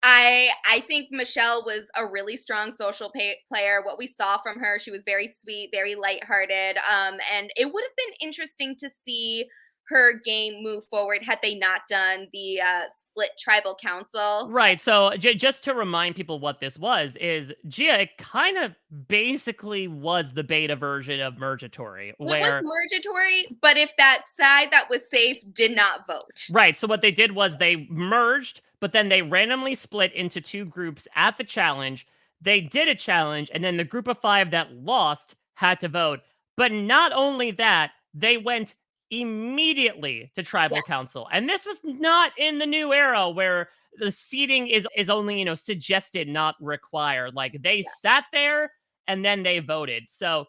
I think Michelle was a really strong social player. What we saw from her, she was very sweet, very lighthearted. And it would have been interesting to see her game move forward had they not done the split tribal council. Right. So just to remind people what this was, is Gia kind of basically was the beta version of Mergatory, It was where mergatory, but if that side that was safe did not vote. right. So what they did was they merged, but then they randomly split into two groups at the challenge. They did a challenge, and then the group of 5 that lost had to vote. But not only that, they went immediately to Yeah, tribal council. And this was not in the new era where the seating is only, suggested, not required. Like they yeah, sat there and then they voted. So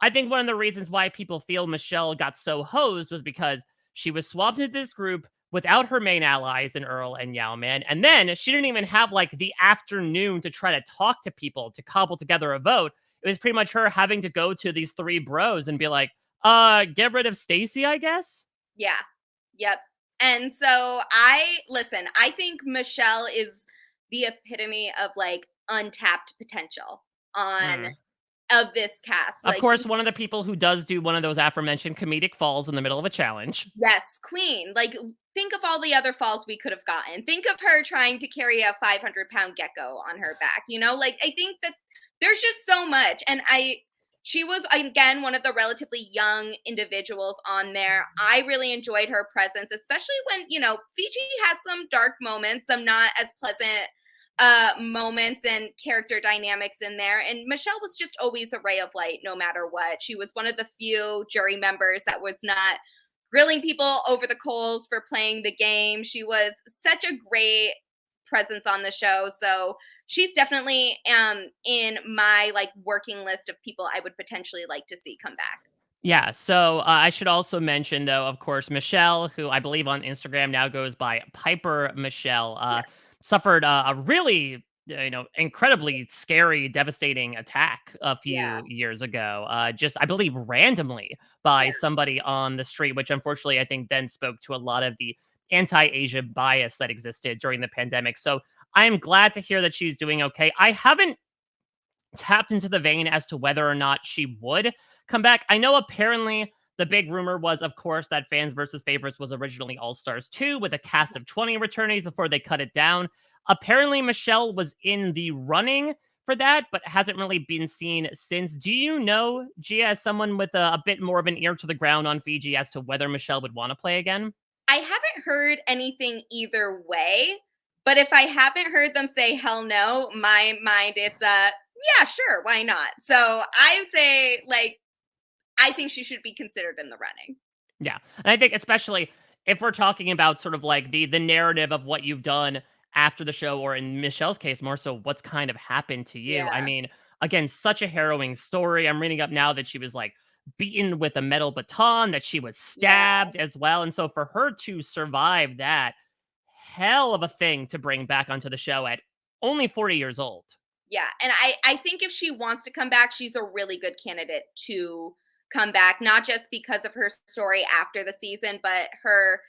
I think one of the reasons why people feel Michelle got so hosed was because she was swapped into this group without her main allies in Earl and Yao-Man. And then she didn't even have like the afternoon to try to talk to people to cobble together a vote. It was pretty much her having to go to these 3 bros and be like, get rid of Stacy, I guess. yeah, yep. And so listen, I think Michelle is the epitome of like untapped potential on Mm. of this cast. Of Like, course, one of the people who does do one of those aforementioned comedic falls in the middle of a challenge. yes, queen. Like, think of all the other falls we could have gotten. Think of her trying to carry a 500-pound gecko on her back. Like I think that there's just so much, and she was again one of the relatively young individuals on there. I really enjoyed her presence, especially when Fiji had some dark moments, some not as pleasant moments and character dynamics in there, and Michelle was just always a ray of light no matter what. She was one of the few jury members that was not grilling people over the coals for playing the game. She was such a great presence on the show. So she's definitely in my like working list of people I would potentially like to see come back. Yeah, so I should also mention, though, of course, Michelle, who I believe on Instagram now goes by Piper Michelle, Yes. suffered a really, incredibly scary, devastating attack a Yeah. few years ago. Just, I believe, randomly by Yeah. somebody on the street, which unfortunately I think then spoke to a lot of the anti-Asia bias that existed during the pandemic. So I am glad to hear that she's doing okay. I haven't tapped into the vein as to whether or not she would come back. I know apparently the big rumor was, of course, that Fans versus Favorites was originally All Stars 2 with a cast of 20 returnees before they cut it down. Apparently, Michelle was in the running for that, but hasn't really been seen since. Do you know, Gia, as someone with a bit more of an ear to the ground on Fiji, as to whether Michelle would want to play again? I haven't heard anything either way, but if I haven't heard them say hell no, my mind it's yeah, sure, why not? So I would say like I think she should be considered in the running. Yeah. And I think especially if we're talking about sort of like the narrative of what you've done after the show, or in Michelle's case, more so what's kind of happened to you. I Yeah. mean, again, such a harrowing story. I'm reading up now that she was like beaten with a metal baton, that she was Yeah. stabbed as well. And so for her to survive that, hell of a thing to bring back onto the show at only 40 years old. Yeah, and I think if she wants to come back, she's a really good candidate to come back, not just because of her story after the season, but her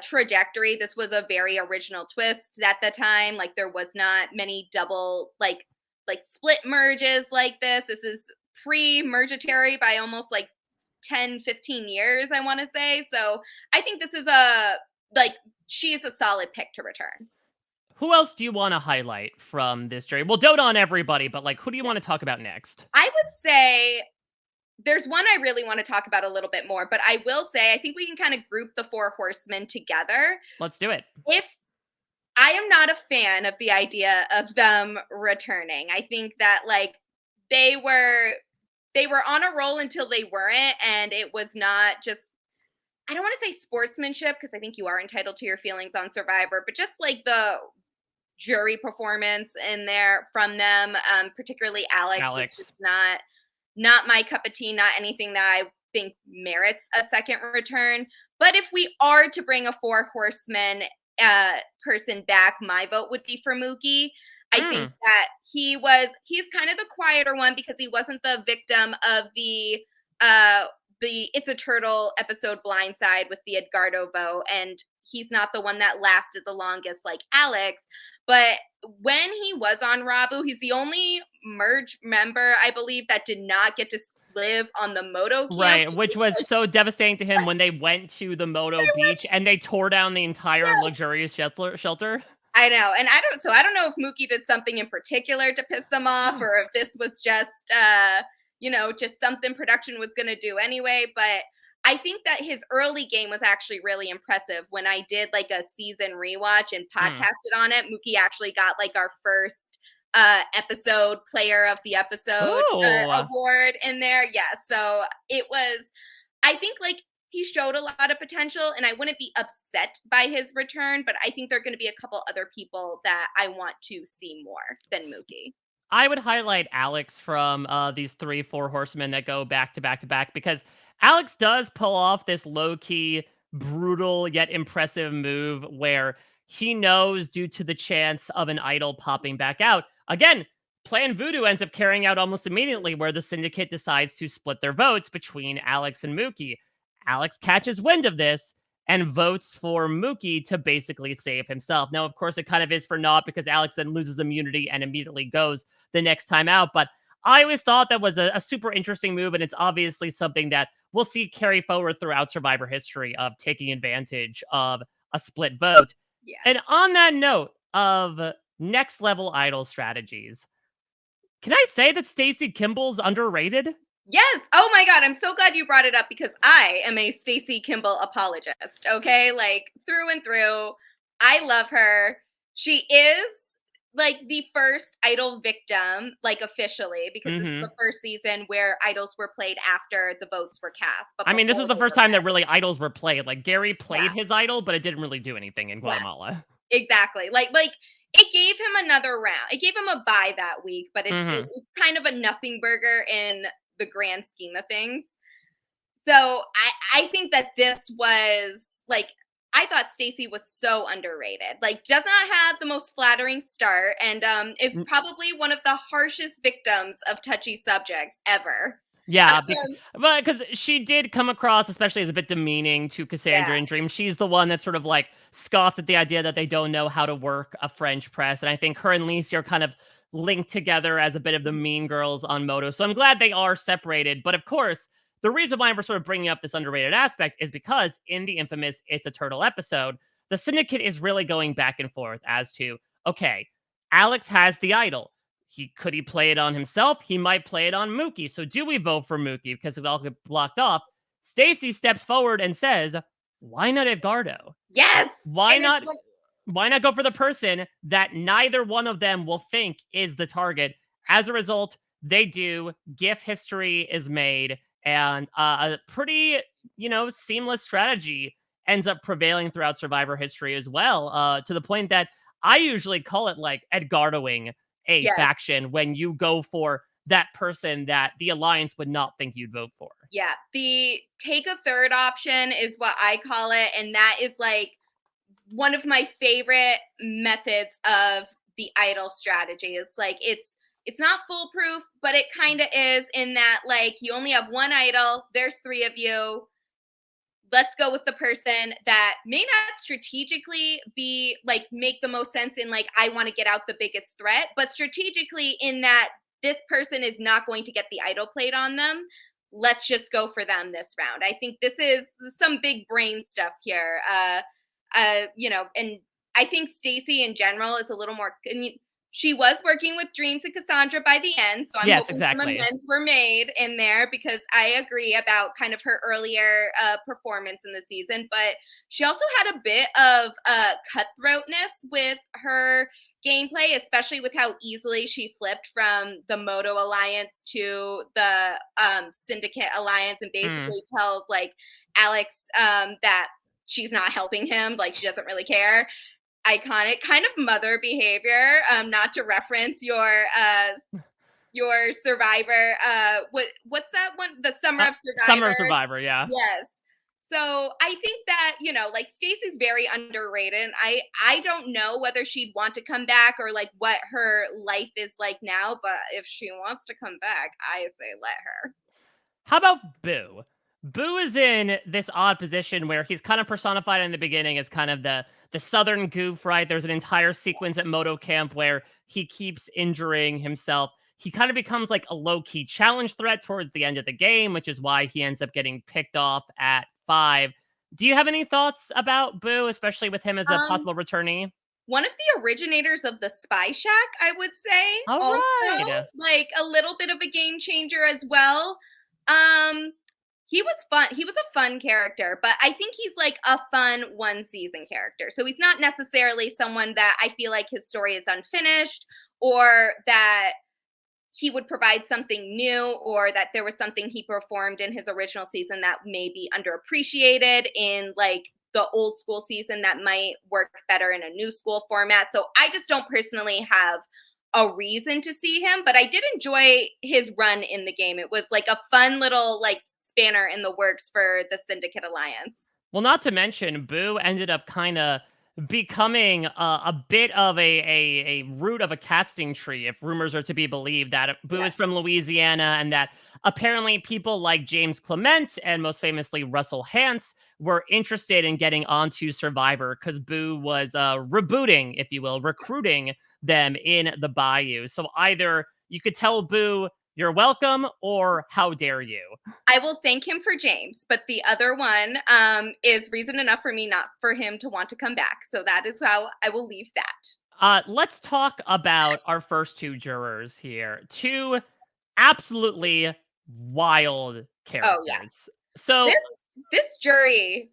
trajectory. This was a very original twist at the time. Like there was not many double like split merges like this. This is pre-mergatory by almost like 10-15 years, I want to say. So I think this is a like she is a solid pick to return. Who else do you want to highlight from this journey? We'll dote on everybody, but like, who do you want to talk about next? I would say there's one I really want to talk about a little bit more, but I will say I think we can kind of group the four horsemen together. Let's do it. If I am not a fan of the idea of them returning. I think that like they were they were on a roll until they weren't, and it was not just I don't want to say sportsmanship because I think you are entitled to your feelings on Survivor, but just like the jury performance in there from them, particularly Alex was Alex. just not my cup of tea, not anything that I think merits a second return. But if we are to bring a four horsemen person back, my vote would be for Mookie. I think that he's kind of the quieter one because he wasn't the victim of the It's a Turtle episode Blindside with the Edgardo vote, and he's not the one that lasted the longest like Alex. But when he was on Rabu, he's the only merge member, I believe, that did not get to live on the Moto camp. Right, which was so devastating to him when they went to the Moto beach and they tore down the entire luxurious shelter. I know. And I don't know if Mookie did something in particular to piss them off or if this was just just something production was going to do anyway, but I think that his early game was actually really impressive. When I did like a season rewatch and podcasted on it, Mookie actually got like our first episode player of the episode award in there. Yeah. So it was, I think like he showed a lot of potential and I wouldn't be upset by his return, but I think there are going to be a couple other people that I want to see more than Mookie. I would highlight Alex from these 3-4 horsemen that go back to back to back because Alex does pull off this low-key, brutal yet impressive move where he knows due to the chance of an idol popping back out. Again, Plan Voodoo ends up carrying out almost immediately where the syndicate decides to split their votes between Alex and Mookie. Alex catches wind of this and votes for Mookie to basically save himself. Now, of course, it kind of is for naught because Alex then loses immunity and immediately goes the next time out. But I always thought that was a super interesting move, and it's obviously something that we'll see carry forward throughout Survivor history of taking advantage of a split vote. Yeah. And on that note of next level idol strategies, can I say that Stacey Kimball's underrated? Yes. Oh my God. I'm so glad you brought it up because I am a Stacey Kimball apologist. Okay. Like through and through. I love her. She is like the first idol victim, like officially, because this is the first season where idols were played after the votes were cast. But I mean, this was the first time that really idols were played. Like Gary played his idol, but it didn't really do anything in Guatemala. Yes, exactly. Like it gave him another round. It gave him a bye that week, but it's kind of a nothing burger in the grand scheme of things. So I think that this was like, I thought Stacey was so underrated. Like, does not have the most flattering start, and is probably one of the harshest victims of touchy subjects ever. Yeah, because she did come across, especially as a bit demeaning to Cassandra and Dream. She's the one that sort of like scoffed at the idea that they don't know how to work a French press, and I think her and Lisa are kind of linked together as a bit of the mean girls on Moto. So I'm glad they are separated. But of course, the reason why we're sort of bringing up this underrated aspect is because in the infamous It's a Turtle episode, the syndicate is really going back and forth as to, okay, Alex has the idol. Could he play it on himself? He might play it on Mookie. So do we vote for Mookie because it all get blocked off? Stacey steps forward and says, why not Edgardo? Yes. Why not go for the person that neither one of them will think is the target? As a result, they do. GIF history is made, and a pretty, seamless strategy ends up prevailing throughout Survivor history as well, to the point that I usually call it like Edgardoing a faction when you go for that person that the alliance would not think you'd vote for. Yeah, the take a third option is what I call it, and that is like one of my favorite methods of the idol strategy. It's like it's not foolproof, but it kind of is in that like you only have one idol, there's 3 of you. Let's go with the person that may not strategically be like make the most sense in like I want to get out the biggest threat, but strategically in that this person is not going to get the idol played on them. Let's just go for them this round. I think this is some big brain stuff here. And I think Stacey in general is a little more. She was working with Dreams and Cassandra by the end, so I'm hoping some amends were made in there because I agree about kind of her earlier performance in the season. But she also had a bit of cutthroatness with her gameplay, especially with how easily she flipped from the Moto Alliance to the Syndicate Alliance and basically tells like Alex, that she's not helping him, like she doesn't really care. Iconic kind of mother behavior. Not to reference your Survivor. What's that one? The Summer of Summer Survivor. of Survivor, yeah. Yes. So I think that, like Stacey's very underrated. And I don't know whether she'd want to come back or like what her life is like now, but if she wants to come back, I say let her. How about Boo? Boo is in this odd position where he's kind of personified in the beginning as kind of the southern goof, right? There's an entire sequence at Moto Camp where he keeps injuring himself. He kind of becomes like a low-key challenge threat towards the end of the game, which is why he ends up getting picked off at 5. Do you have any thoughts about Boo, especially with him as a Um, possible returnee? One of the originators of the Spy Shack, I would say, All also right. like a little bit of a game changer as well. Um, he was fun. He was a fun character, but I think he's like a fun one season character. So he's not necessarily someone that I feel like his story is unfinished or that he would provide something new or that there was something he performed in his original season that may be underappreciated in like the old school season that might work better in a new school format. So I just don't personally have a reason to see him, but I did enjoy his run in the game. It was like a fun little like spanner in the works for the Syndicate Alliance. Well, not to mention, Boo ended up kind of becoming a bit of a root of a casting tree, if rumors are to be believed, that Boo is Yes. from Louisiana and that apparently people like James Clement and most famously Russell Hantz were interested in getting onto Survivor because Boo was rebooting, if you will, recruiting them in the Bayou. So either you could tell Boo, you're welcome, or how dare you? I will thank him for James, but the other one is reason enough for me not for him to want to come back. So that is how I will leave that. Let's talk about our first 2 jurors here. 2 absolutely wild Oh yeah, characters. So this this jury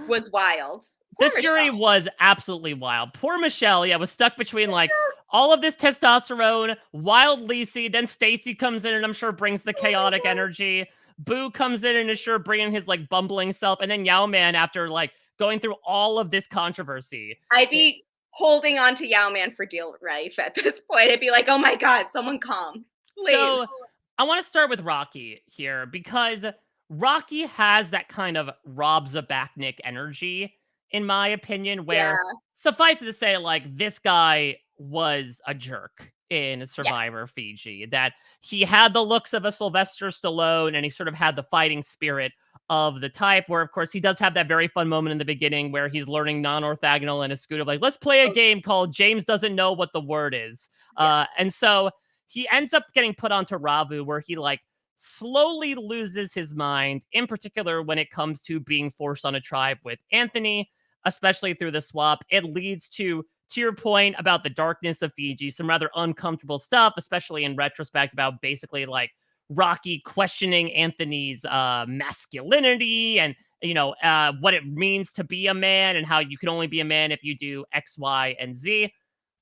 was wild. Poor this jury Michelle. was absolutely wild. Poor Michelle, yeah, was stuck between like all of this testosterone, wild Lacey, then Stacy comes in and I'm sure brings the Oh my chaotic god. energy. Boo comes in and is sure bringing his like bumbling self, and then Yao Man after like going through all of this controversy. I'd be holding on to Yao Man for dear life at this point. I'd be like, oh my god, someone calm, please. So I want to start with Rocky here because Rocky has that kind of Rob Zabachnik energy, in my opinion, Yeah. where suffice it to say, like, this guy was a jerk in Yes. Survivor Fiji, that he had the looks of a Sylvester Stallone and he sort of had the fighting spirit of the type, where of course he does have that very fun moment in the beginning where he's learning non-orthogonal in a scooter, like, let's play a Oh, game called James Doesn't Know What the Word Is. yes. And so he ends up getting put onto Ravu, where he like slowly loses his mind, in particular when it comes to being forced on a tribe with Anthony, especially through the swap. It leads to your point about the darkness of Fiji, some rather uncomfortable stuff, especially in retrospect, about basically like Rocky questioning Anthony's masculinity and what it means to be a man and how you can only be a man if you do X, Y, and Z.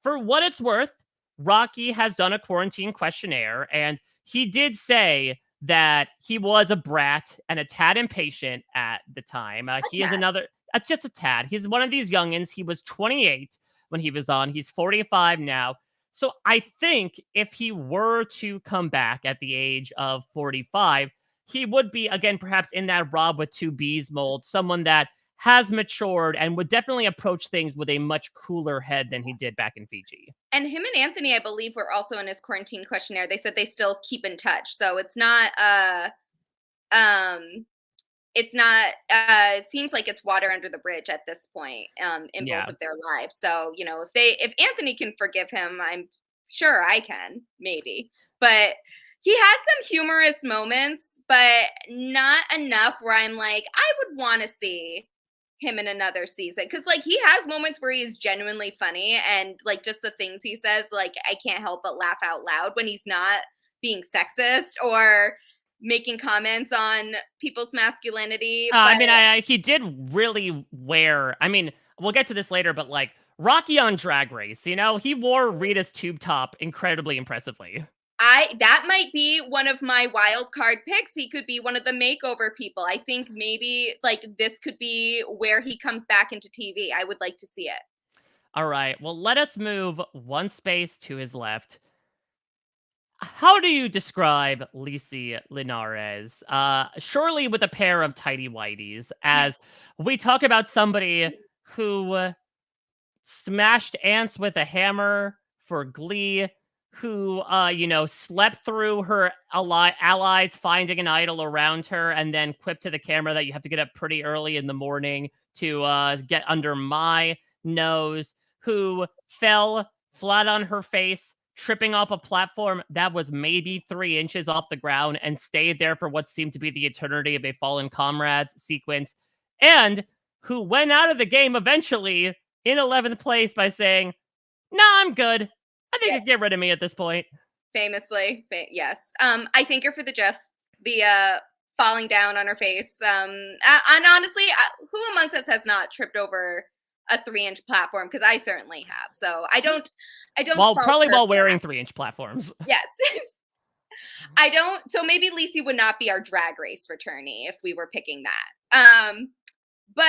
For what it's worth, Rocky has done a quarantine questionnaire, and he did say that he was a brat and a tad impatient at the time. A He is tad. another, just a tad. He's one of these youngins. He was 28 when he was on. He's 45 now. So I think if he were to come back at the age of 45, he would be, again, perhaps in that Rob with 2 Bs mold, someone that has matured and would definitely approach things with a much cooler head than he did back in Fiji. And him and Anthony, I believe, were also in his quarantine questionnaire. They said they still keep in touch. So um it's not it seems like it's water under the bridge at this point in both Yeah. of their lives. So, if Anthony can forgive him, I'm sure I can, maybe. But he has some humorous moments, but not enough where I'm like, I would want to see him in another season because like he has moments where he's genuinely funny and like just the things he says, like I can't help but laugh out loud when he's not being sexist or making comments on people's masculinity. I But mean, he did really wear. I mean, we'll get to this later, but like Rocky on Drag Race, he wore Rita's tube top incredibly impressively. That might be one of my wild card picks. He could be one of the makeover people. I think maybe like this could be where he comes back into TV. I would like to see it. All right. Well, let us move one space to his left. How do you describe Lisi Linares? Surely with a pair of tidy whities, as we talk about somebody who smashed ants with a hammer for Glee, who, slept through her allies finding an idol around her, and then quipped to the camera that you have to get up pretty early in the morning to get under my nose, who fell flat on her face, tripping off a platform that was maybe 3 inches off the ground and stayed there for what seemed to be the eternity of a fallen comrades sequence, and who went out of the game eventually in 11th place by saying, "Nah, I'm good. I think Yeah. you can get rid of me at this point." Famously, yes. I thank her for the GIF, the falling down on her face. And honestly, who amongst us has not tripped over a 3-inch platform? Because I certainly have. So I don't fault Probably her while for wearing that. 3-inch platforms. Yes. I don't. So maybe Lisi would not be our drag race returnee if we were picking that. But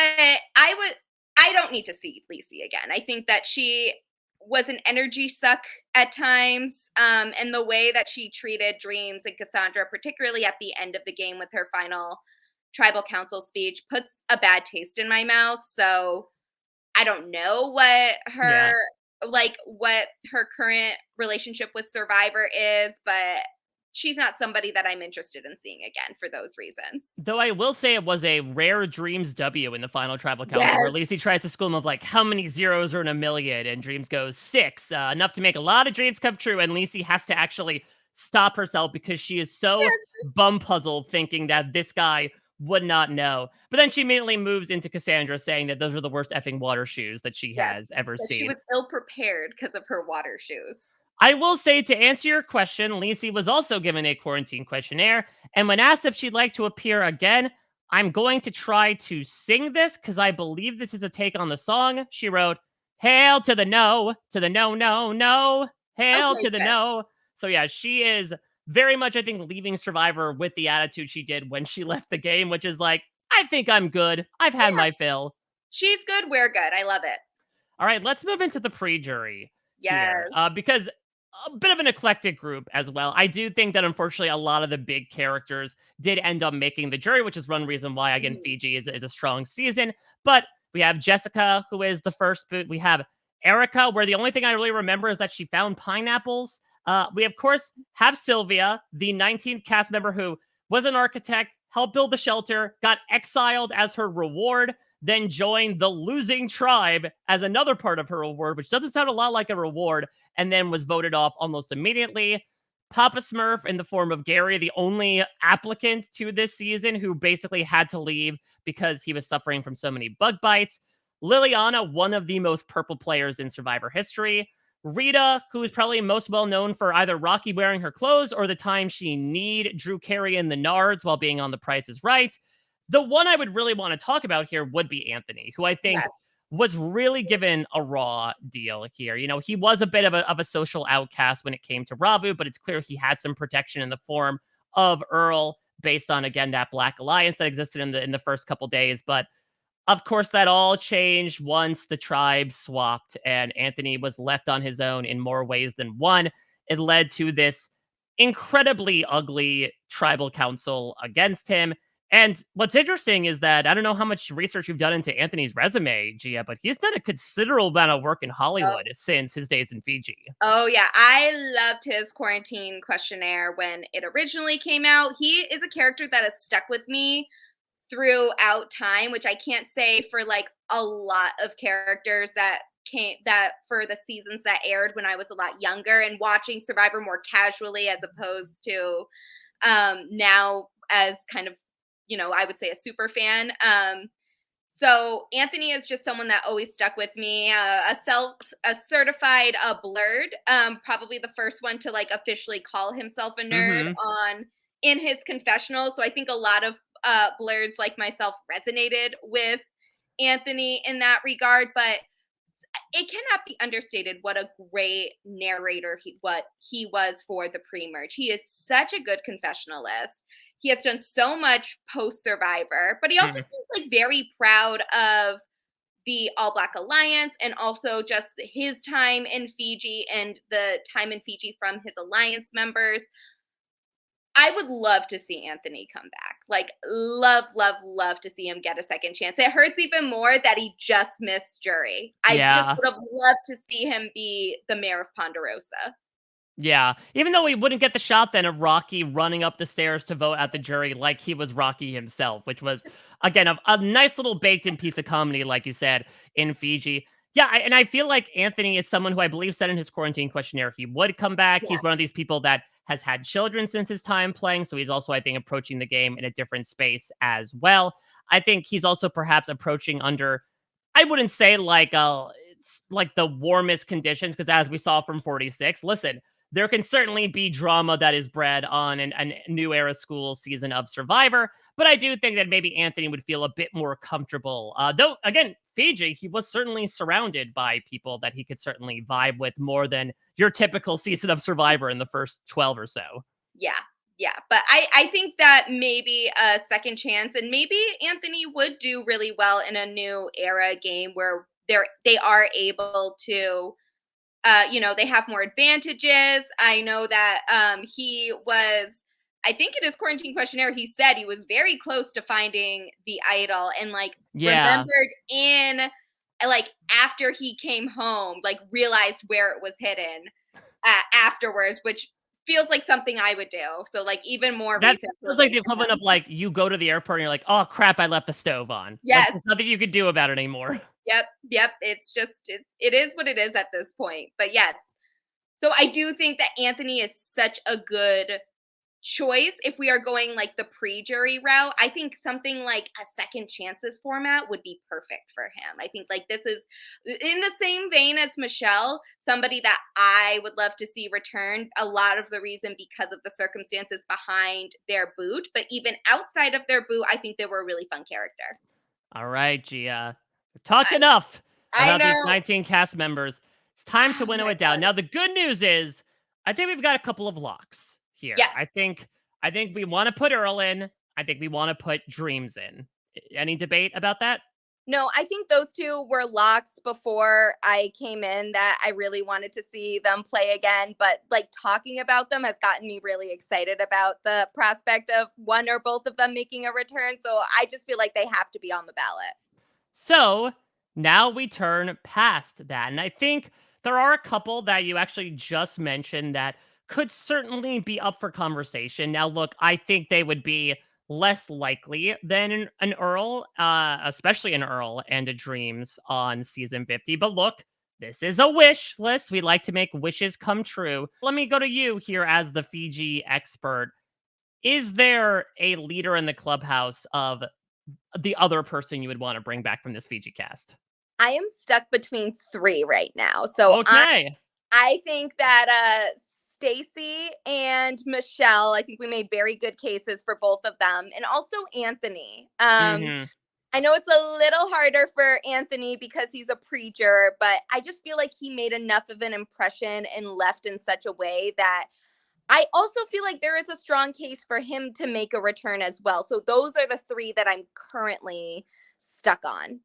I don't need to see Lisi again. I think that she was an energy suck at times. And the way that she treated Dreams and Cassandra, particularly at the end of the game with her final tribal council speech, puts a bad taste in my mouth. So I don't know Yeah. what her current relationship with Survivor is, but she's not somebody that I'm interested in seeing again for those reasons. Though I will say it was a rare Dreams W in the final tribal council, where Yes. Lacey tries to school him of like, how many zeros are in a million? And Dreams goes 6, enough to make a lot of dreams come true. And Lacey has to actually stop herself because she is so Yes. bum puzzled thinking that this guy would not know. But then she immediately moves into Cassandra saying that those are the worst effing water shoes that she Yes, has ever that she seen. was ill prepared because of her water shoes. I will say, to answer your question, Lacey was also given a quarantine questionnaire, and when asked if she'd like to appear again, I'm going to try to sing this because I believe this is a take on the song. She wrote, "Hail to the no, no, no, hail Okay, to the good. no." So yeah, she is very much, I think, leaving Survivor with the attitude she did when she left the game, which is like, I think I'm good. I've had Yeah, my fill. she's good, we're good. I love it. All right, let's move into the pre-jury here, Yes. because a bit of an eclectic group as well. I do think that unfortunately a lot of the big characters did end up making the jury, which is one reason why again Mhm. Fiji is a strong season. But we have Jessica, who is the first boot. We have Erica, where the only thing I really remember is that she found pineapples. We of course have Sylvia, the 19th cast member who was an architect, helped build the shelter, got exiled as her reward, then joined the losing tribe as another part of her reward, which doesn't sound a lot like a reward, and then was voted off almost immediately. Papa Smurf, in the form of Gary, the only applicant to this season who basically had to leave because he was suffering from so many bug bites. Liliana, one of the most purple players in Survivor history. Rita, who is probably most well known for either Rocky wearing her clothes or the time she kneed Drew Carey in the Nards while being on The Price is Right. The one I would really want to talk about here would be Anthony, who I think Yes. was really given a raw deal here. You know, he was a bit of a social outcast when it came to Ravu, but it's clear he had some protection in the form of Earl based on, again, that Black Alliance that existed in the first couple days. But of course, that all changed once the tribe swapped and Anthony was left on his own in more ways than one. It led to this incredibly ugly tribal council against him. And what's interesting is that I don't know how much research you've done into Anthony's resume, Gia, but he's done a considerable amount of work in Oh, Hollywood since his days in Fiji. oh yeah, I loved his quarantine questionnaire when it originally came out. He is a character that has stuck with me throughout time, which I can't say for like a lot of characters that for the seasons that aired when I was a lot younger and watching Survivor more casually as opposed to now as kind of, I would say a super fan. So Anthony is just someone that always stuck with me. A certified blurred, probably the first one to like officially call himself a nerd Mm-hmm. on in his confessional. So I think a lot of blurs like myself resonated with Anthony in that regard. But it cannot be understated what a great narrator he was for the pre-merge. He is such a good confessionalist. He has done so much post Survivor, but he also Mhm. seems like very proud of the All Black Alliance and also just his time in Fiji and the time in Fiji from his alliance members. I would love to see Anthony come back. Like, love, love, love to see him get a second chance. It hurts even more that he just missed jury. I just Yeah. would have loved to see him be the mayor of Ponderosa. Yeah, even though we wouldn't get the shot then of Rocky running up the stairs to vote at the jury like he was Rocky himself, which was, again, a nice little baked-in piece of comedy, like you said, in Fiji. Yeah, and I feel like Anthony is someone who I believe said in his quarantine questionnaire he would come back. He's one of Yes. these people that has had children since his time playing, so he's also, I think, approaching the game in a different space as well. I think he's also perhaps approaching under, I wouldn't say it's like the warmest conditions, because as we saw from 46, listen, there can certainly be drama that is bred on a new era school season of Survivor, but I do think that maybe Anthony would feel a bit more comfortable. Though, again, Fiji, he was certainly surrounded by people that he could certainly vibe with more than your typical season of Survivor in the first 12 or so. Yeah. Yeah. But I think that maybe a second chance and maybe Anthony would do really well in a new era game where they are able to they have more advantages. I know that he was, I think in his quarantine questionnaire, he said he was very close to finding the idol and like Yeah, remembered in like after he came home, like realized where it was hidden afterwards, which feels like something I would do. So like even more that reason to feels like the relate to equivalent of him. like you go to the airport and you're like, oh crap, I left the stove on. Like Yes. there's nothing you could do about it anymore. Yep. Yep. It's just it is what it is at this point. But yes, so I do think that Anthony is such a good choice if we are going like the pre-jury route. I think something like a second chances format would be perfect for him. I think like this is in the same vein as Michelle, somebody that I would love to see return. A lot of the reason because of the circumstances behind their boot, but even outside of their boot, I think they were a really fun character. All right, Gia. We've talked I enough I about these know. 19 cast members. It's time to Oh winnow my it down. god. Now, the good news is, I think we've got a couple of locks here. Yes. I think we want to put Earl in. I think we want to put Dreams in. Any debate about that? No, I think those two were locks before I came in that I really wanted to see them play again. But like talking about them has gotten me really excited about the prospect of one or both of them making a return. So I just feel like they have to be on the ballot. So now we turn past that. And I think there are a couple that you actually just mentioned that could certainly be up for conversation. Now, look, I think they would be less likely than an Earl, especially an Earl and a Dreams on season 50. But look, this is a wish list. We like to make wishes come true. Let me go to you here as the Fiji expert. Is there a leader in the clubhouse of the other person you would want to bring back from this Fiji cast? I am stuck between three right now. So Okay. I think that Stacy and Michelle, I think we made very good cases for both of them. And also Anthony. Mhm. I know it's a little harder for Anthony because he's a preacher, but I just feel like he made enough of an impression and left in such a way that I also feel like there is a strong case for him to make a return as well. So those are the three that I'm currently stuck on.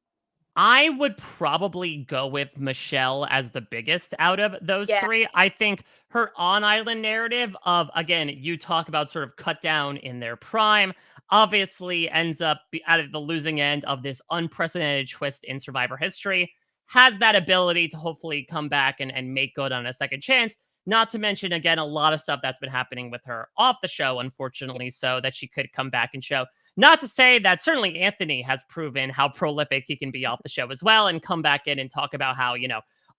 I would probably go with Michelle as the biggest out of those Yeah. three. I think her on island narrative of, again, you talk about sort of cut down in their prime, obviously ends up at the losing end of this unprecedented twist in Survivor history, has that ability to hopefully come back and make good on a second chance. Not to mention, again, a lot of stuff that's been happening with her off the show, unfortunately, so that she could come back and show. Not to say that certainly Anthony has proven how prolific he can be off the show as well and come back in and talk about how,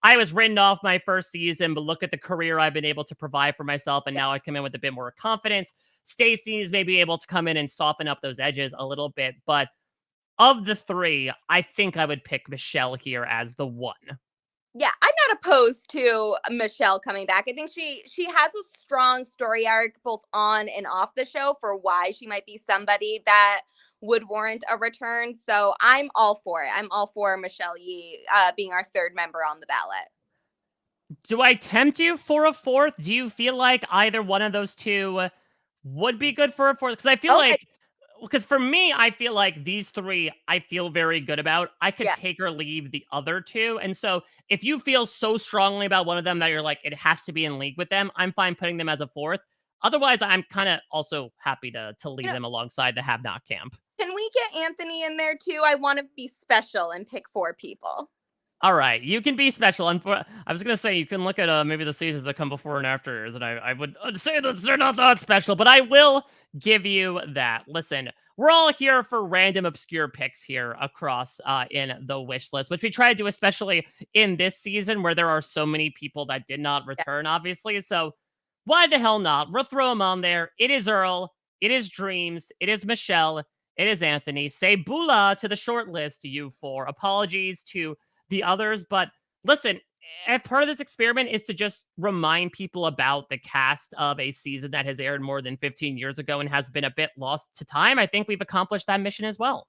I was written off my first season, but look at the career I've been able to provide for myself. And now I come in with a bit more confidence. Stacey's maybe able to come in and soften up those edges a little bit. But of the three, I think I would pick Michelle here as the one. Yeah, I'm not opposed to Michelle coming back. I think she has a strong story arc both on and off the show for why she might be somebody that would warrant a return. So I'm all for it. I'm all for Michelle Yee being our third member on the ballot. Do I tempt you for a fourth? Do you feel like either one of those two would be good for a fourth? Because I feel Okay. like, because for me, I feel like these three I feel very good about. I could Yeah. take or leave the other two. And so if you feel so strongly about one of them that you're like, it has to be in league with them, I'm fine putting them as a fourth. Otherwise, I'm kind of also happy to leave Yeah. them alongside the have not camp. Can we get Anthony in there too? I want to be special and pick 4 people. All right, you can be special. And I was gonna say you can look at maybe the seasons that come before and after, and I would say that they're not that special, but I will give you that. Listen, we're all here for random obscure picks here across in the wish list, which we try to do especially in this season where there are so many people that did not return, obviously. So why the hell not? We'll throw them on there. It is Earl. It is Dreams. It is Michelle. It is Anthony. Say bula to the short list, you four. Apologies to the others. But listen, if part of this experiment is to just remind people about the cast of a season that has aired more than 15 years ago and has been a bit lost to time, I think we've accomplished that mission as well.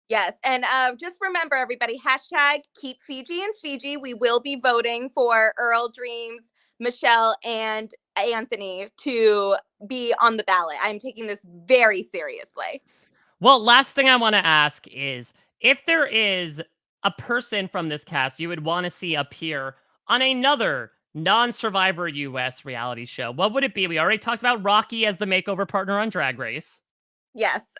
Yes. And just remember, everybody, hashtag keep Fiji in Fiji. We will be voting for Earl, Dreams, Michelle, and Anthony to be on the ballot. I'm taking this very seriously. Well, last thing I want to ask is if there is a person from this cast you would want to see appear on another non-Survivor US reality show, what would it be? We already talked about Rocky as the makeover partner on Drag Race. Yes.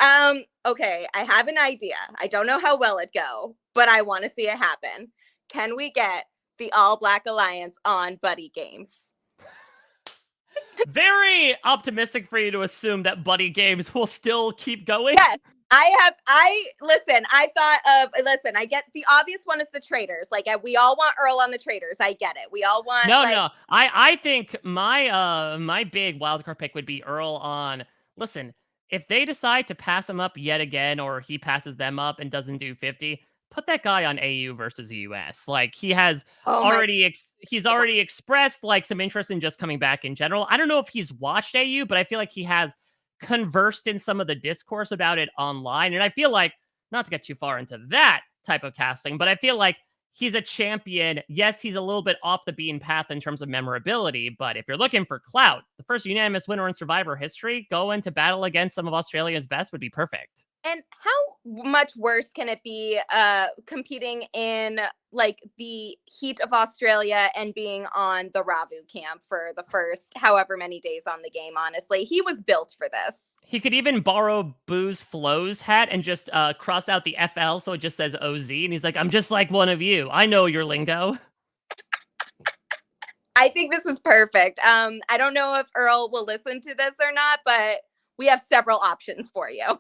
Okay, I have an idea. I don't know how well it go, but I want to see it happen. Can we get the All Black Alliance on Buddy Games? Very optimistic for you to assume that Buddy Games will still keep going. Yes. I get the obvious one is the Traitors. Like, we all want Earl on the Traitors. I get it. We all want No. I think my big wildcard pick would be Earl on. Listen, if they decide to pass him up yet again, or he passes them up and doesn't do 50, put that guy on AU versus US. Like he's already expressed like some interest in just coming back in general. I don't know if he's watched AU, but I feel like he has conversed in some of the discourse about it online. And I feel like, not to get too far into that type of casting, but I feel like he's a champion. Yes, he's a little bit off the beaten path in terms of memorability, but if you're looking for clout, the first unanimous winner in Survivor history, going to battle against some of Australia's best would be perfect. And how much worse can it be competing in like the heat of Australia and being on the Ravu camp for the first however many days on the game? Honestly, he was built for this. He could even borrow Boo's Flo's hat and just cross out the FL so it just says OZ. And he's like, I'm just like one of you. I know your lingo. I think this is perfect. I don't know if Earl will listen to this or not, but we have several options for you.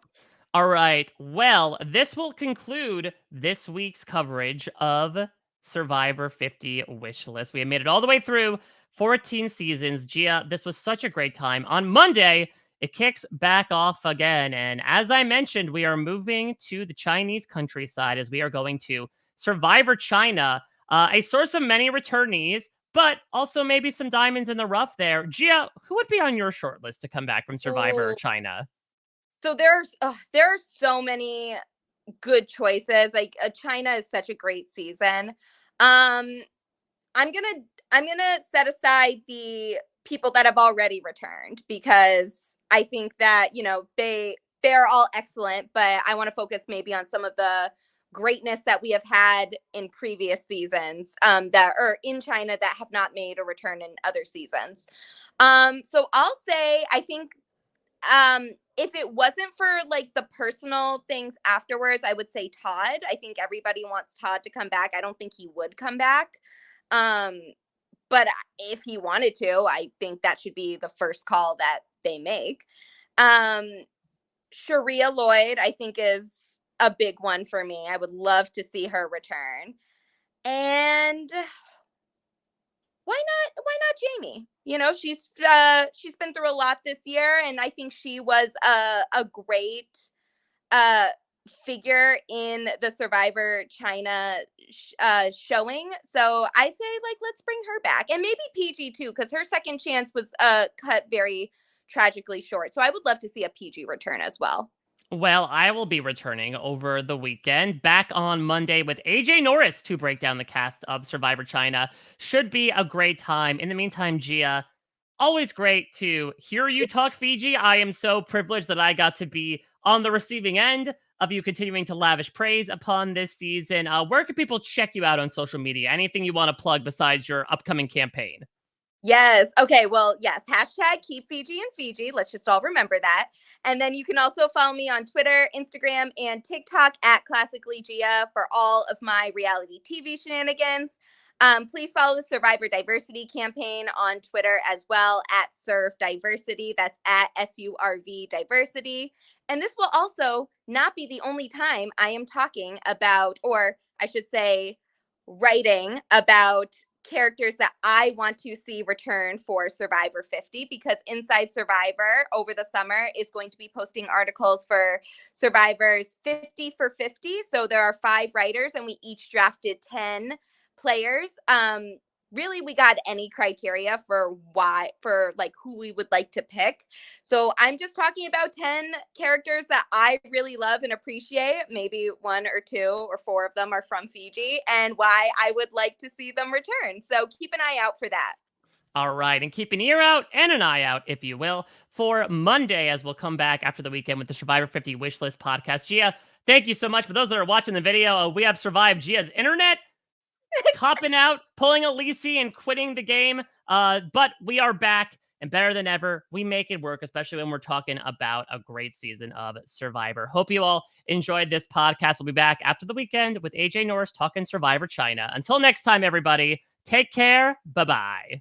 All right. Well, this will conclude this week's coverage of Survivor 50 Wishlist. We have made it all the way through 14 seasons. Gia, this was such a great time. On Monday, it kicks back off again. And as I mentioned, we are moving to the Chinese countryside as we are going to Survivor China, a source of many returnees, but also maybe some diamonds in the rough there. Gia, who would be on your short list to come back from Survivor China? So there are so many good choices. Like China is such a great season. I'm gonna set aside the people that have already returned because I think that they're all excellent, but I want to focus maybe on some of the greatness that we have had in previous seasons that are in China that have not made a return in other seasons. So I'll say I think if it wasn't for like the personal things afterwards, I would say Todd. I think everybody wants Todd to come back. I don't think he would come back. But if he wanted to, I think that should be the first call that they make. Sharia Lloyd, I think, is a big one for me. I would love to see her return. And why not Jamie? She's been through a lot this year, and I think she was a great figure in the Survivor China showing. So I say, let's bring her back, and maybe PG too, because her second chance was cut very tragically short. So I would love to see a PG return as well. Well, I will be returning over the weekend, back on Monday with AJ Norris to break down the cast of Survivor China. Should be a great time. In the meantime, Gia, always great to hear you talk Fiji. I am so privileged that I got to be on the receiving end of you continuing to lavish praise upon this season. Where can people check you out on social media? Anything you want to plug besides your upcoming campaign? Yes. Okay. Well, yes. Hashtag keep Fiji in Fiji. Let's just all remember that. And then you can also follow me on Twitter, Instagram, and TikTok at Classically Gia for all of my reality TV shenanigans. Please follow the Survivor Diversity campaign on Twitter as well at Serve Diversity. That's at SURV Diversity. And this will also not be the only time I am talking about, or I should say, writing about characters that I want to see return for Survivor 50, because Inside Survivor over the summer is going to be posting articles for Survivors 50 for 50. So there are 5 writers and we each drafted 10 players. Really, we got any criteria for like who we would like to pick. So I'm just talking about 10 characters that I really love and appreciate. Maybe 1 or 2 or 4 of them are from Fiji, and why I would like to see them return. So keep an eye out for that. All right, and keep an ear out and an eye out, if you will, for Monday, as we'll come back after the weekend with the Survivor 50 Wishlist podcast. Gia, thank you so much. For those that are watching the video, we have survived Gia's internet, copping out, pulling a Lisi and quitting the game. But we are back, and better than ever, we make it work, especially when we're talking about a great season of Survivor. Hope you all enjoyed this podcast. We'll be back after the weekend with AJ Norris talking Survivor China. Until next time, everybody, take care. Bye-bye.